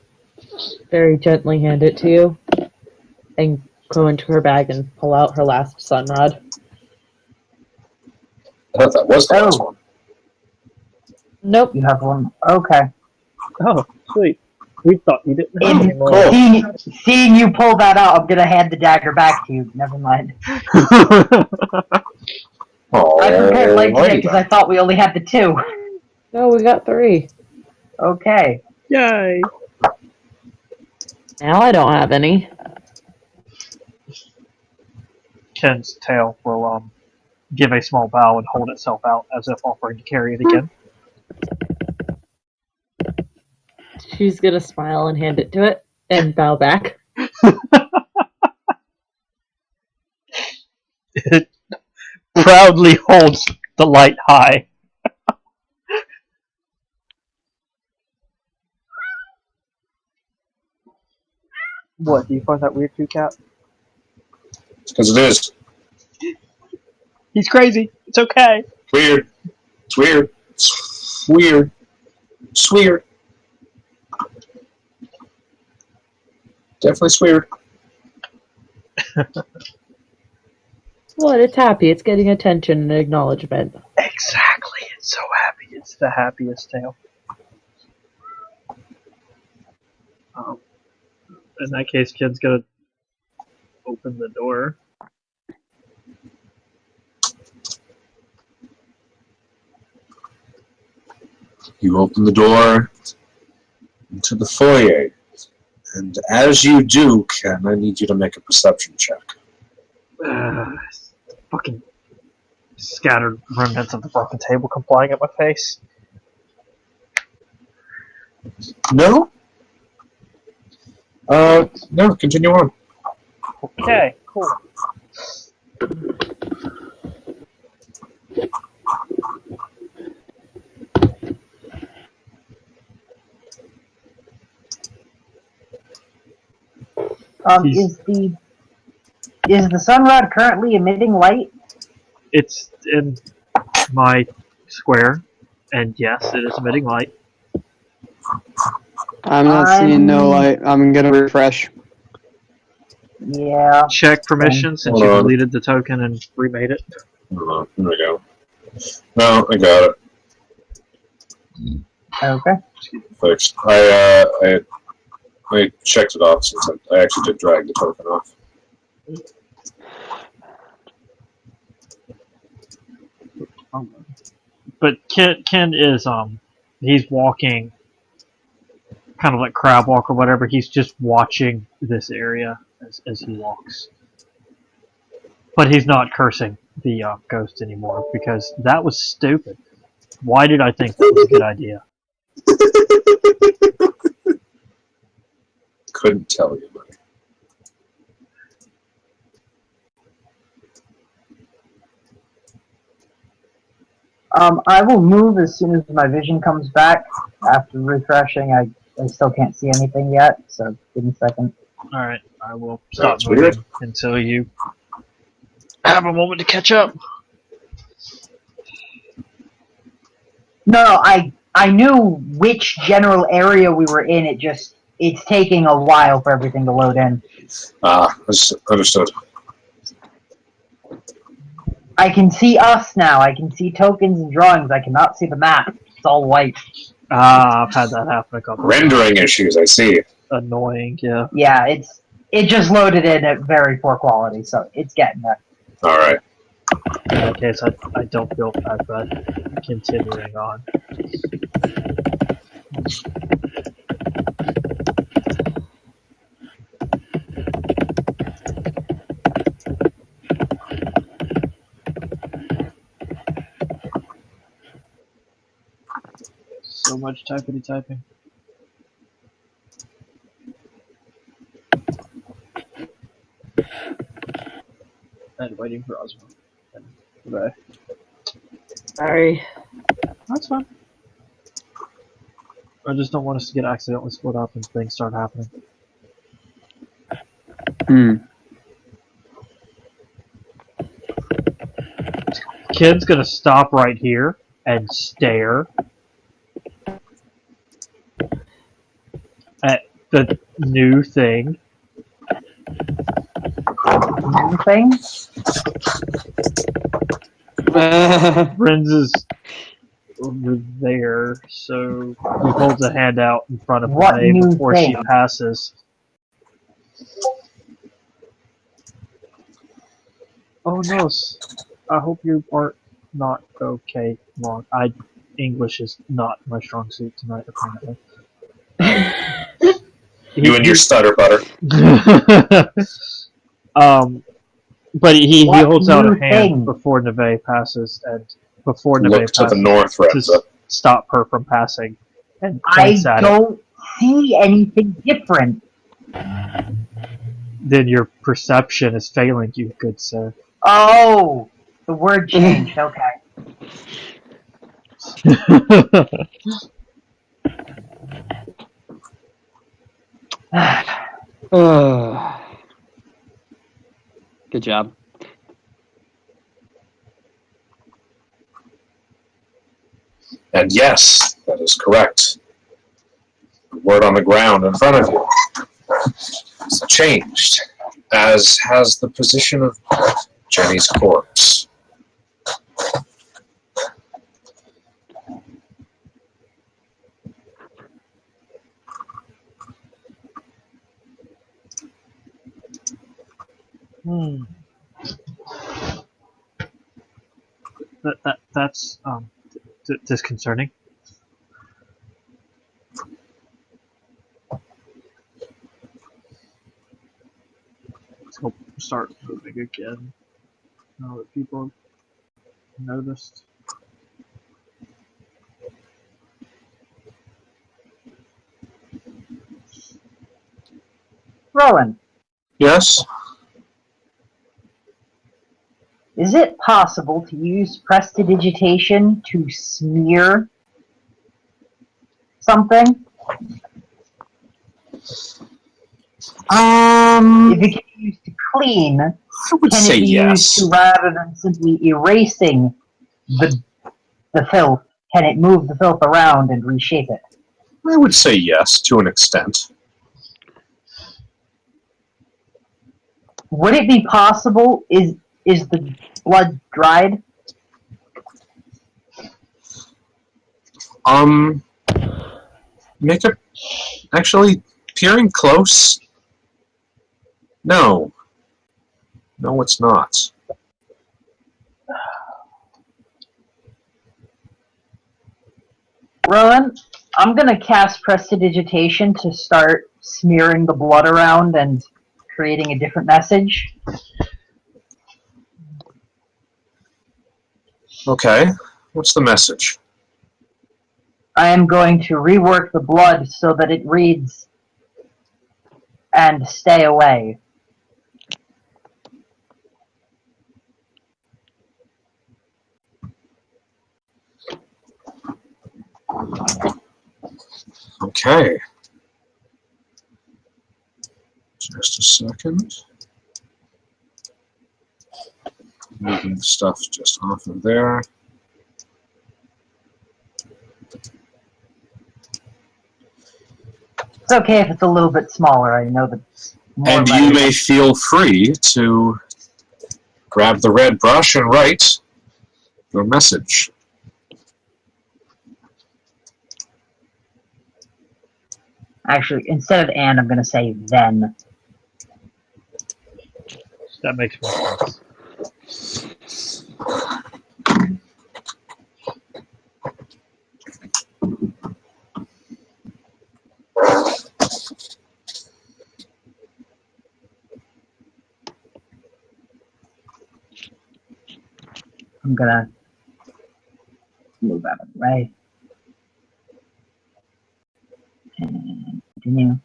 very gently hand it to you, and go into her bag and pull out her last sunrod. I thought that was the last one. Nope. You have one. Okay. Oh, sweet. We thought you didn't have In any more. seeing you pull that out, I'm gonna hand the dagger back to you. Never mind. Oh, I prepared light today because I thought we only had the 2. No, we got 3. Okay. Yay! Now I don't have any. Ken's tail will give a small bow and hold itself out as if offering to carry it again. She's gonna smile and hand it to it and bow back. It proudly holds the light high. What, do you find that weird too, Cat? because it is. He's crazy. It's okay. It's weird. It's weird. It's weird. It's weird. Definitely weird. What? It's happy. It's getting attention and acknowledgement. Exactly. It's so happy. It's the happiest tail. In that case, Ken's gonna open the door. You open the door into the foyer. And as you do, Ken, I need you to make a perception check. Fucking scattered remnants of the broken table come flying at my face. No? No, continue on. Okay, cool. Is the sunrod currently emitting light? It's in my square, and yes, it is emitting light. I'm not seeing no light. I'm gonna refresh. Yeah. Check permissions since you deleted the token and remade it. Hold on, here we go. No, I got it. Okay. Fixed. I checked it off since I actually did drag the token off. But Ken is he's walking kind of like crab walk or whatever. He's just watching this area as he walks. But he's not cursing the ghost anymore because that was stupid. Why did I think that was a good idea? Couldn't tell you, buddy. I will move as soon as my vision comes back. After refreshing, I still can't see anything yet, so give me a second. Alright, I will stop That's moving weird. until you have a moment to catch up. No, I knew which general area we were in. It's taking a while for everything to load in. Understood. I can see us now. I can see tokens and drawings. I cannot see the map. It's all white. I've had that happen a couple of times. Rendering issues, I see. Annoying, yeah. Yeah, it just loaded in at very poor quality, so it's getting there. Alright. In that case, I don't feel as bad continuing on. So much typing. And waiting for Azuma. Goodbye. Sorry. That's fine. I just don't want us to get accidentally split up and things start happening. Kid's gonna stop right here and stare the new thing. New thing? Renza's over there, so he holds a hand out in front of What Nevaeh new before she thing? passes. Oh no, I hope you are not okay. Wrong. English is not my strong suit tonight, apparently. You and your stutter butter. But he What holds out a new hand thing? before Nevaeh passes, and before Look Nevaeh to the passes, north, to Renza. stop her from passing, and I points at it. don't see anything different. Then your perception is failing you, good sir. Oh, the word changed. Okay. Good job. And yes, that is correct. The word on the ground in front of you has changed, as has the position of Jenny's corpse. That's disconcerting. Let's hope start moving again. Now that people have noticed. Rowan, Yes? is it possible to use prestidigitation to smear something? If it can be used to clean, I would can say it be used yes. to, rather than simply erasing the filth, can it move the filth around and reshape it? I would say yes, to an extent. Would it be possible? Is the blood dried? Make it... Actually, peering close? No. No, it's not. Rowan, I'm gonna cast prestidigitation to start smearing the blood around and creating a different message. Okay. What's the message? I am going to rework the blood so that it reads and stay away. Okay. Just a second. Moving stuff just off of there. It's okay if it's a little bit smaller. I know that it's more And you may feel free to grab the red brush and write your message. Actually, instead of and, I'm going to say then. That makes more sense. I'm going to move out of the way. And continue.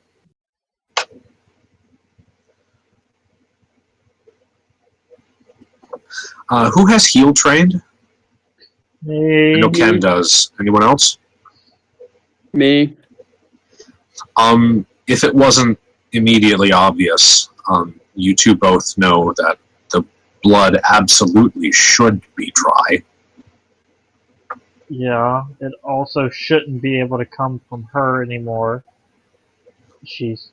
Who has heal trained? Me. I know Ken does. Anyone else? Me. If it wasn't immediately obvious, you two both know that the blood absolutely should be dry. Yeah, it also shouldn't be able to come from her anymore. she's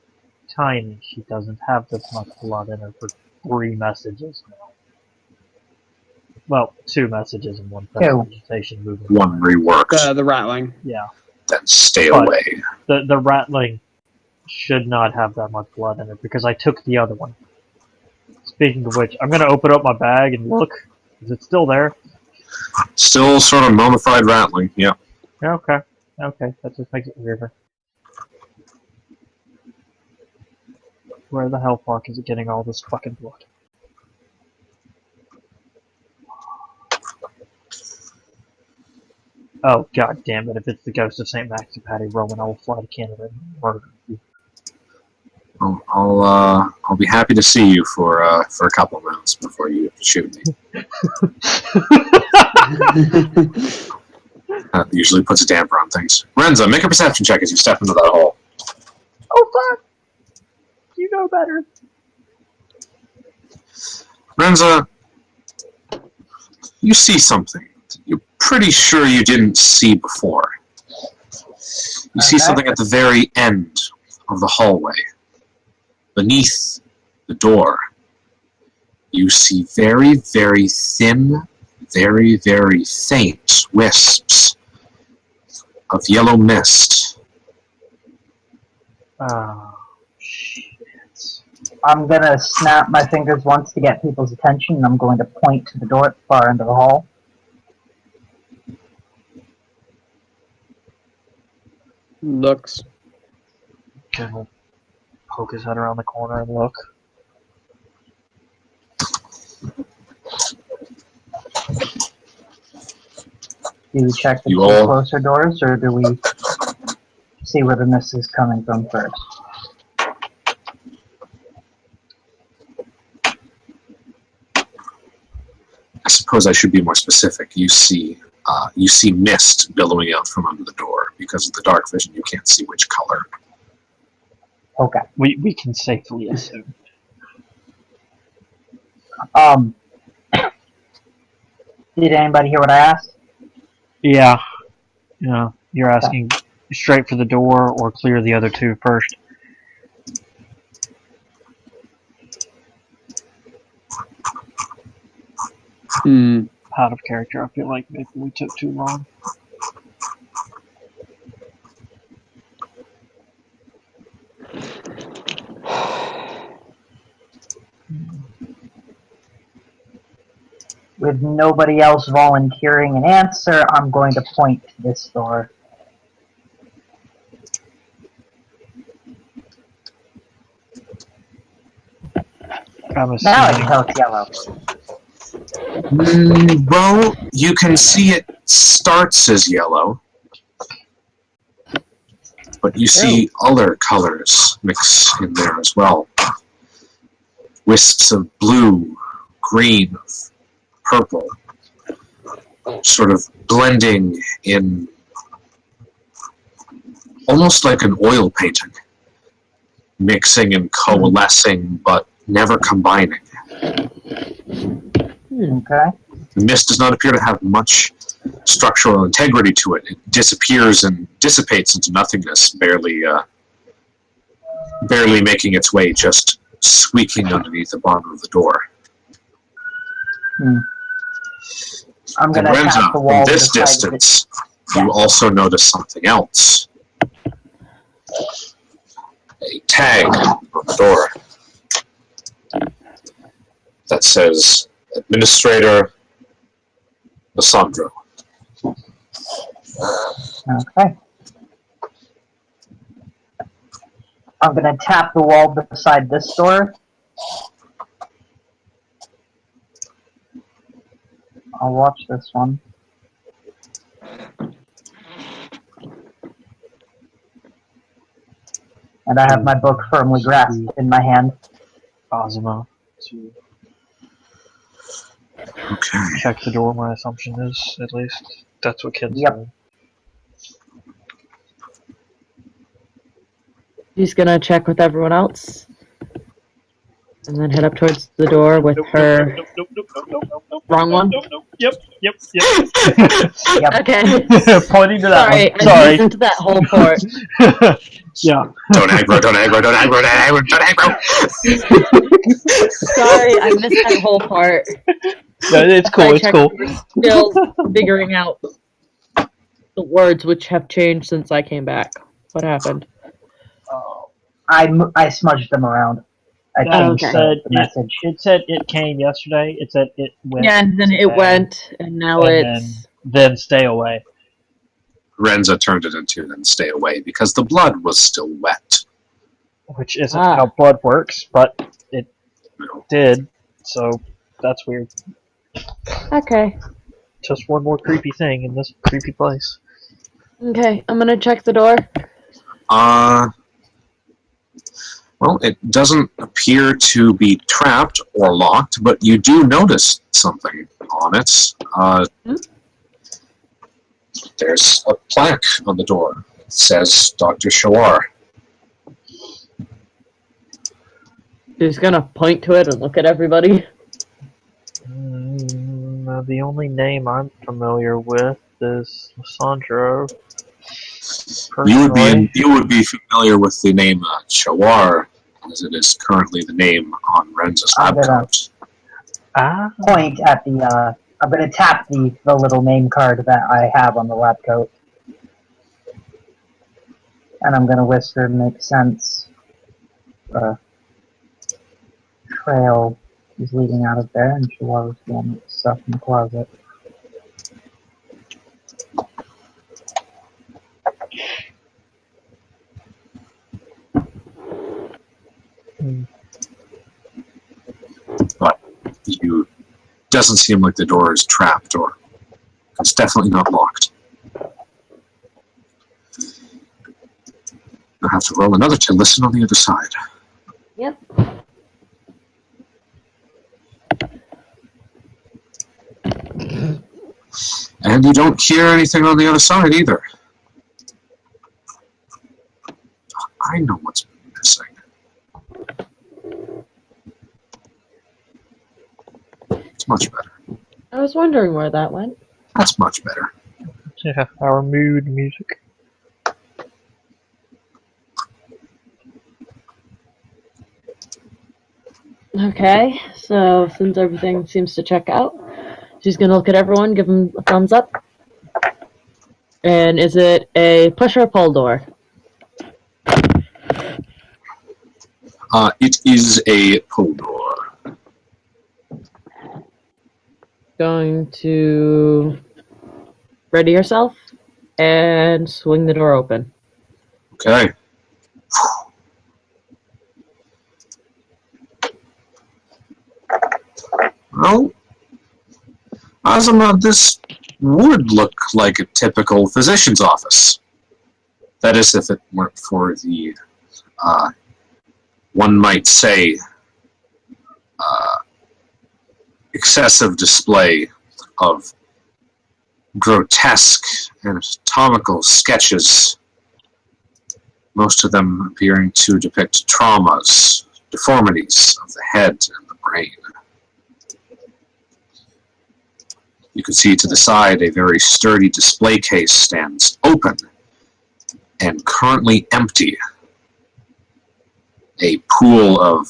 tiny. She doesn't have this much blood in her for 3 messages now. Well, 2 messages and 1 presentation moving. One reworked. The rattling. Yeah. Then stay But- away. The rattling should not have that much blood in it because I took the other one. Speaking of which, I'm going to open up my bag and look. Is it still there? Still sort of bona fide rattling, yeah. Yeah, okay. Okay, that just makes it weirder. Where the hell fuck is it getting all this fucking blood? Oh, god damn it, if it's the ghost of St. Max and Patty Rowan, I will fly to Canada and murder you. I'll be happy to see you for a couple rounds before you shoot me. That usually puts a damper on things. Renza, make a perception check as you step into that hole. Oh fuck! You know better. Renza, you see something you're pretty sure you didn't see before. You see something at the very end of the hallway. Beneath the door, you see very, very thin, very, very faint wisps of yellow mist. Oh, shit. I'm gonna snap my fingers once to get people's attention, and I'm going to point to the door at the far end of the hall. Looks. Ken will poke his head around the corner and look. Do we check the You two all- closer doors, or do we see where the mist is coming from first? I suppose I should be more specific. You see mist billowing out from under the door. Because of the dark vision, you can't see which color. Okay. We can safely assume. Did anybody hear what I asked? Yeah. Yeah. You're asking straight for the door or clear the other 2 first? Out of character. I feel like maybe we took too long. With nobody else volunteering an answer, I'm going to point to this door. I'm Now I assuming. can tell it's yellow. Well, you can see it starts as yellow, but you see other colors mix in there as well. Wisps of blue, green, purple, sort of blending in almost like an oil painting, mixing and coalescing, but never combining. Okay. The mist does not appear to have much structural integrity to it. It disappears and dissipates into nothingness, barely making its way, just squeaking underneath the bottom of the door. I'm And going to tap Renza, the wall from this to the side of it. distance, you also notice something else. A tag on the door that says Administrator Lissandro. Okay. I'm going to tap the wall beside this door. I'll watch this one. And I have my book firmly grasped in my hand. Azuma to Okay. check the door, my assumption is, at least. That's what Ken's Yep. doing. He's gonna check with everyone else. and then head up towards the door with her. Wrong one? Yep. Yep. Okay. Pointing to that Sorry, one. Sorry. I missed that whole part. Yeah. Don't aggro, don't aggro, don't aggro, don't aggro, don't aggro. Sorry, I missed that whole part. No, it's cool. It's cool. Still figuring out the words which have changed since I came back. What happened? I smudged them around. I changed Okay. the message. It said it came yesterday. It said it went. Yeah, and then it today, went, and now and it's. then stay away. Renza turned it into then stay away because the blood was still wet. Which isn't how blood works, but it No. did. So that's weird. Okay. Just one more creepy thing in this creepy place. Okay, I'm gonna check the door. Well, it doesn't appear to be trapped or locked, but you do notice something on it. There's a plaque on the door. It says Dr. Shawar. She's gonna point to it and look at everybody. The only name I'm familiar with is Lissandro. You would be familiar with the name Shawar, as it is currently the name on Renza's lab coat. Point at the. I'm gonna tap the little name card that I have on the lab coat, and I'm gonna whisper "make sense." Trail is leading out of there, and Shawar was doing stuff in the closet. But doesn't seem like the door is trapped, or it's definitely not locked. I'll have to roll another to listen on the other side. Yep. And you don't hear anything on the other side either. I know what's missing. It's much better. I was wondering where that went. That's much better. Yeah, our mood music. Okay, so since everything seems to check out, she's gonna look at everyone, give them a thumbs up. And is it a push or pull door? It is a pull door. Going to ready yourself and swing the door open. Okay. Well, Azuma, this would look like a typical physician's office. That is, if it weren't for the, one might say, excessive display of grotesque anatomical sketches, most of them appearing to depict traumas, deformities of the head and the brain. You can see to the side a very sturdy display case stands open and currently empty. A pool of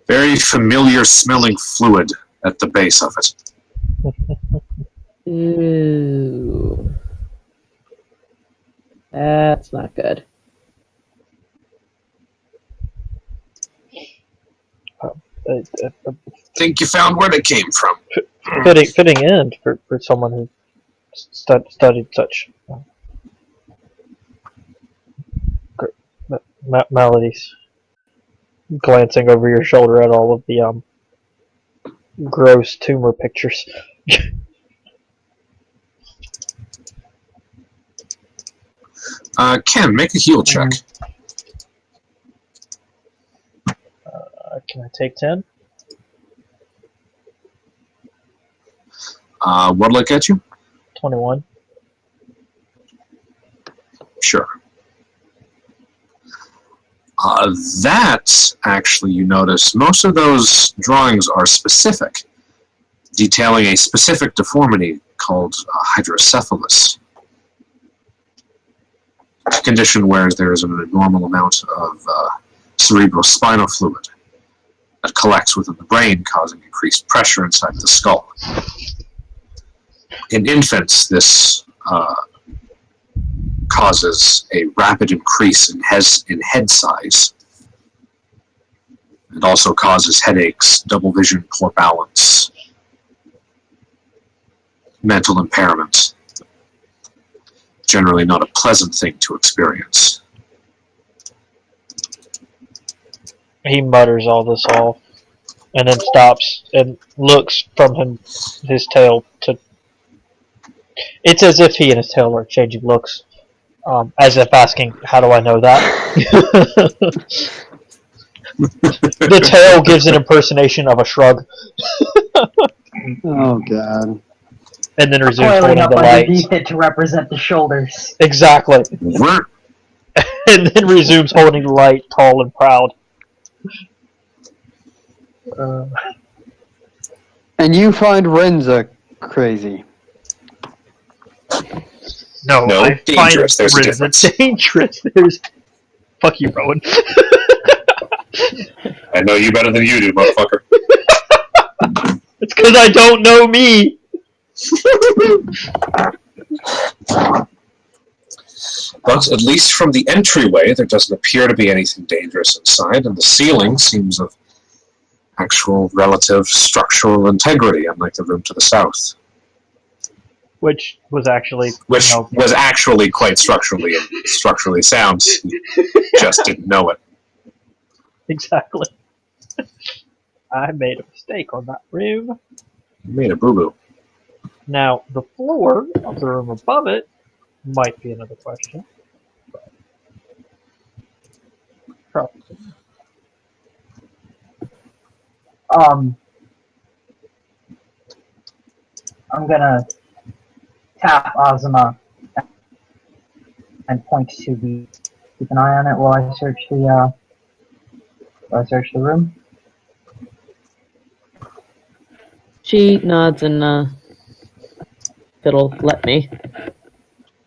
very familiar smelling fluid at the base of it. Ooh. That's not good. Think you found where they came from. Fitting in for someone who studied such maladies. Glancing over your shoulder at all of the gross tumor pictures. Ken, make a heal check. Can I take 10? What'll it get you? 21. Sure. That, actually, you notice, most of those drawings are specific, detailing a specific deformity called hydrocephalus. A condition where there is an abnormal amount of cerebrospinal fluid that collects within the brain, causing increased pressure inside the skull. In infants, this causes a rapid increase in head size. It also causes headaches, double vision, poor balance, mental impairment. Generally not a pleasant thing to experience. He mutters all this off, and then stops and looks from his tail to... It's as if he and his tail are changing looks, as if asking, how do I know that? The tail gives an impersonation of a shrug, Oh god. and then resumes Coiling holding up the lights. underneath it to represent the shoulders. Exactly. We're And then resumes holding the light, tall and proud. And you find Renza crazy. No, No, I dangerous. find There's a Renza difference. dangerous. There's... Fuck you, Rowan. I know you better than you do, motherfucker. It's because I don't know me. But at least from the entryway, there doesn't appear to be anything dangerous inside, and the ceiling seems of actual relative structural integrity, unlike the room to the south, Which was actually... which no. was actually quite structurally sound. You just didn't know it. Exactly. I made a mistake on that room. You made a boo-boo. Now, the floor of the room above it might be another question. Probably. I'm gonna tap Azuma and point to the. Keep an eye on it while I search the room. She nods and it'll let me.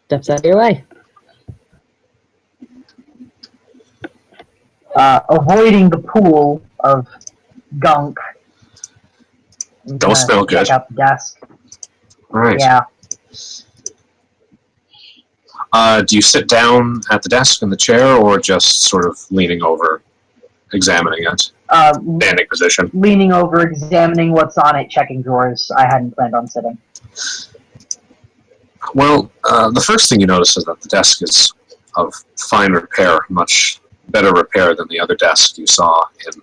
Steps out of your way. Avoiding the pool of gunk. I'm Don't gonna smell good. Check out the desk. Alright. Yeah. Do you sit down at the desk in the chair, or just sort of leaning over, examining it? Standing position. Leaning over, examining what's on it, checking drawers. I hadn't planned on sitting. Well, the first thing you notice is that the desk is of fine repair, much better repair than the other desk you saw in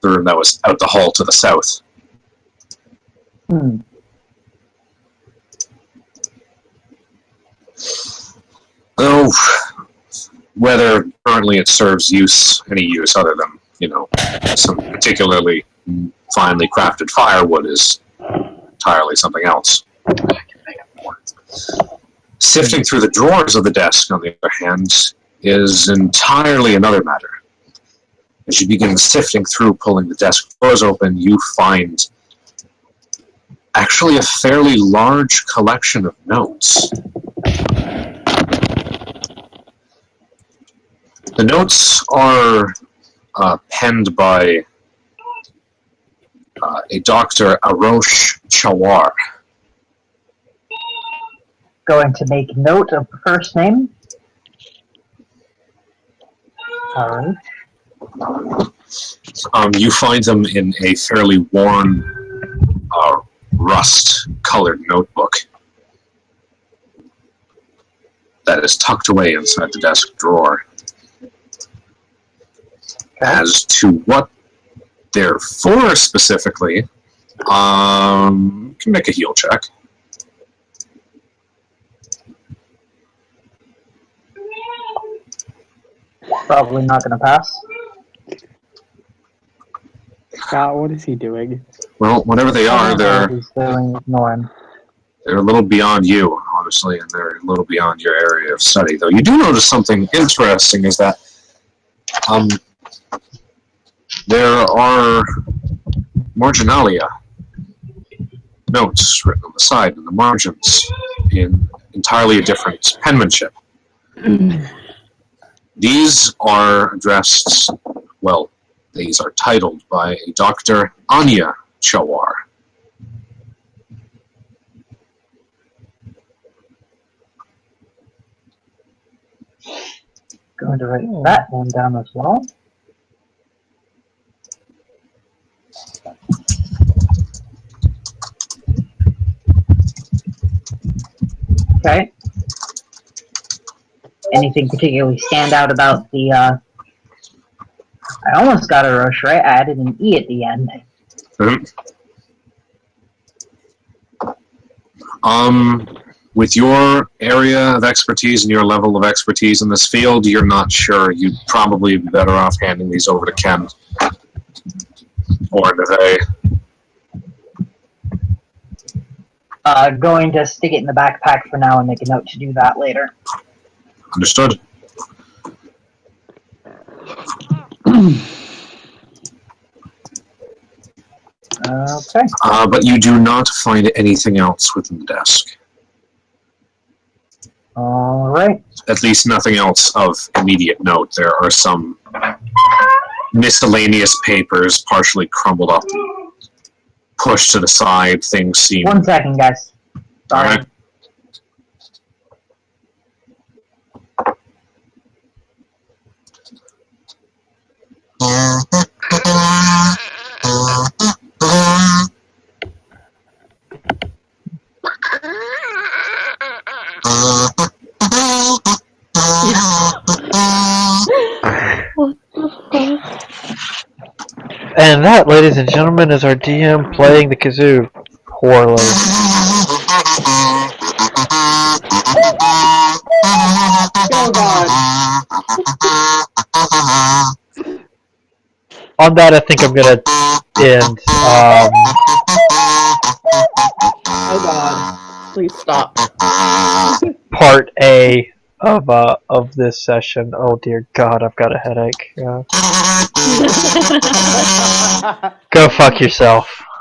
the room that was out the hall to the south. Though, whether currently it serves any use other than, some particularly finely crafted firewood is entirely something else. Sifting through the drawers of the desk, on the other hand, is entirely another matter. As you begin sifting through, pulling the desk drawers open, you find actually a fairly large collection of notes. The notes are penned by a Dr. Arosh Chawar. Going to make note of the first name. Alright. You find them in a fairly worn, rust-colored notebook that is tucked away inside the desk drawer. As to what they're for specifically, can make a heal check. Probably not going to pass. Scott, what is he doing? Well, whatever they are, they're He's doing ignore him. a little beyond you, honestly, and they're a little beyond your area of study. Though you do notice something interesting is that There are marginalia, notes written on the side and the margins in entirely different penmanship. These are addressed, well, these are titled by a Dr. Anya Chawar. Going to write that one down as well. Okay. Anything particularly stand out about the, I almost got a rush right. I added an E at the end. With your area of expertise and your level of expertise in this field, you're not sure. You'd probably be better off handing these over to Ken or Nevaeh. Going to stick it in the backpack for now and make a note to do that later. Understood. Okay. But you do not find anything else within the desk. Alright. At least nothing else of immediate note. There are some miscellaneous papers partially crumbled up, pushed to the side. Things seem... 1 second, guys. Sorry. Alright. And that, ladies and gentlemen, is our DM playing the kazoo poorly. Oh god. On that, I think I'm gonna end Oh god. Please stop. part A of this session. Oh dear God, I've got a headache. Go fuck yourself.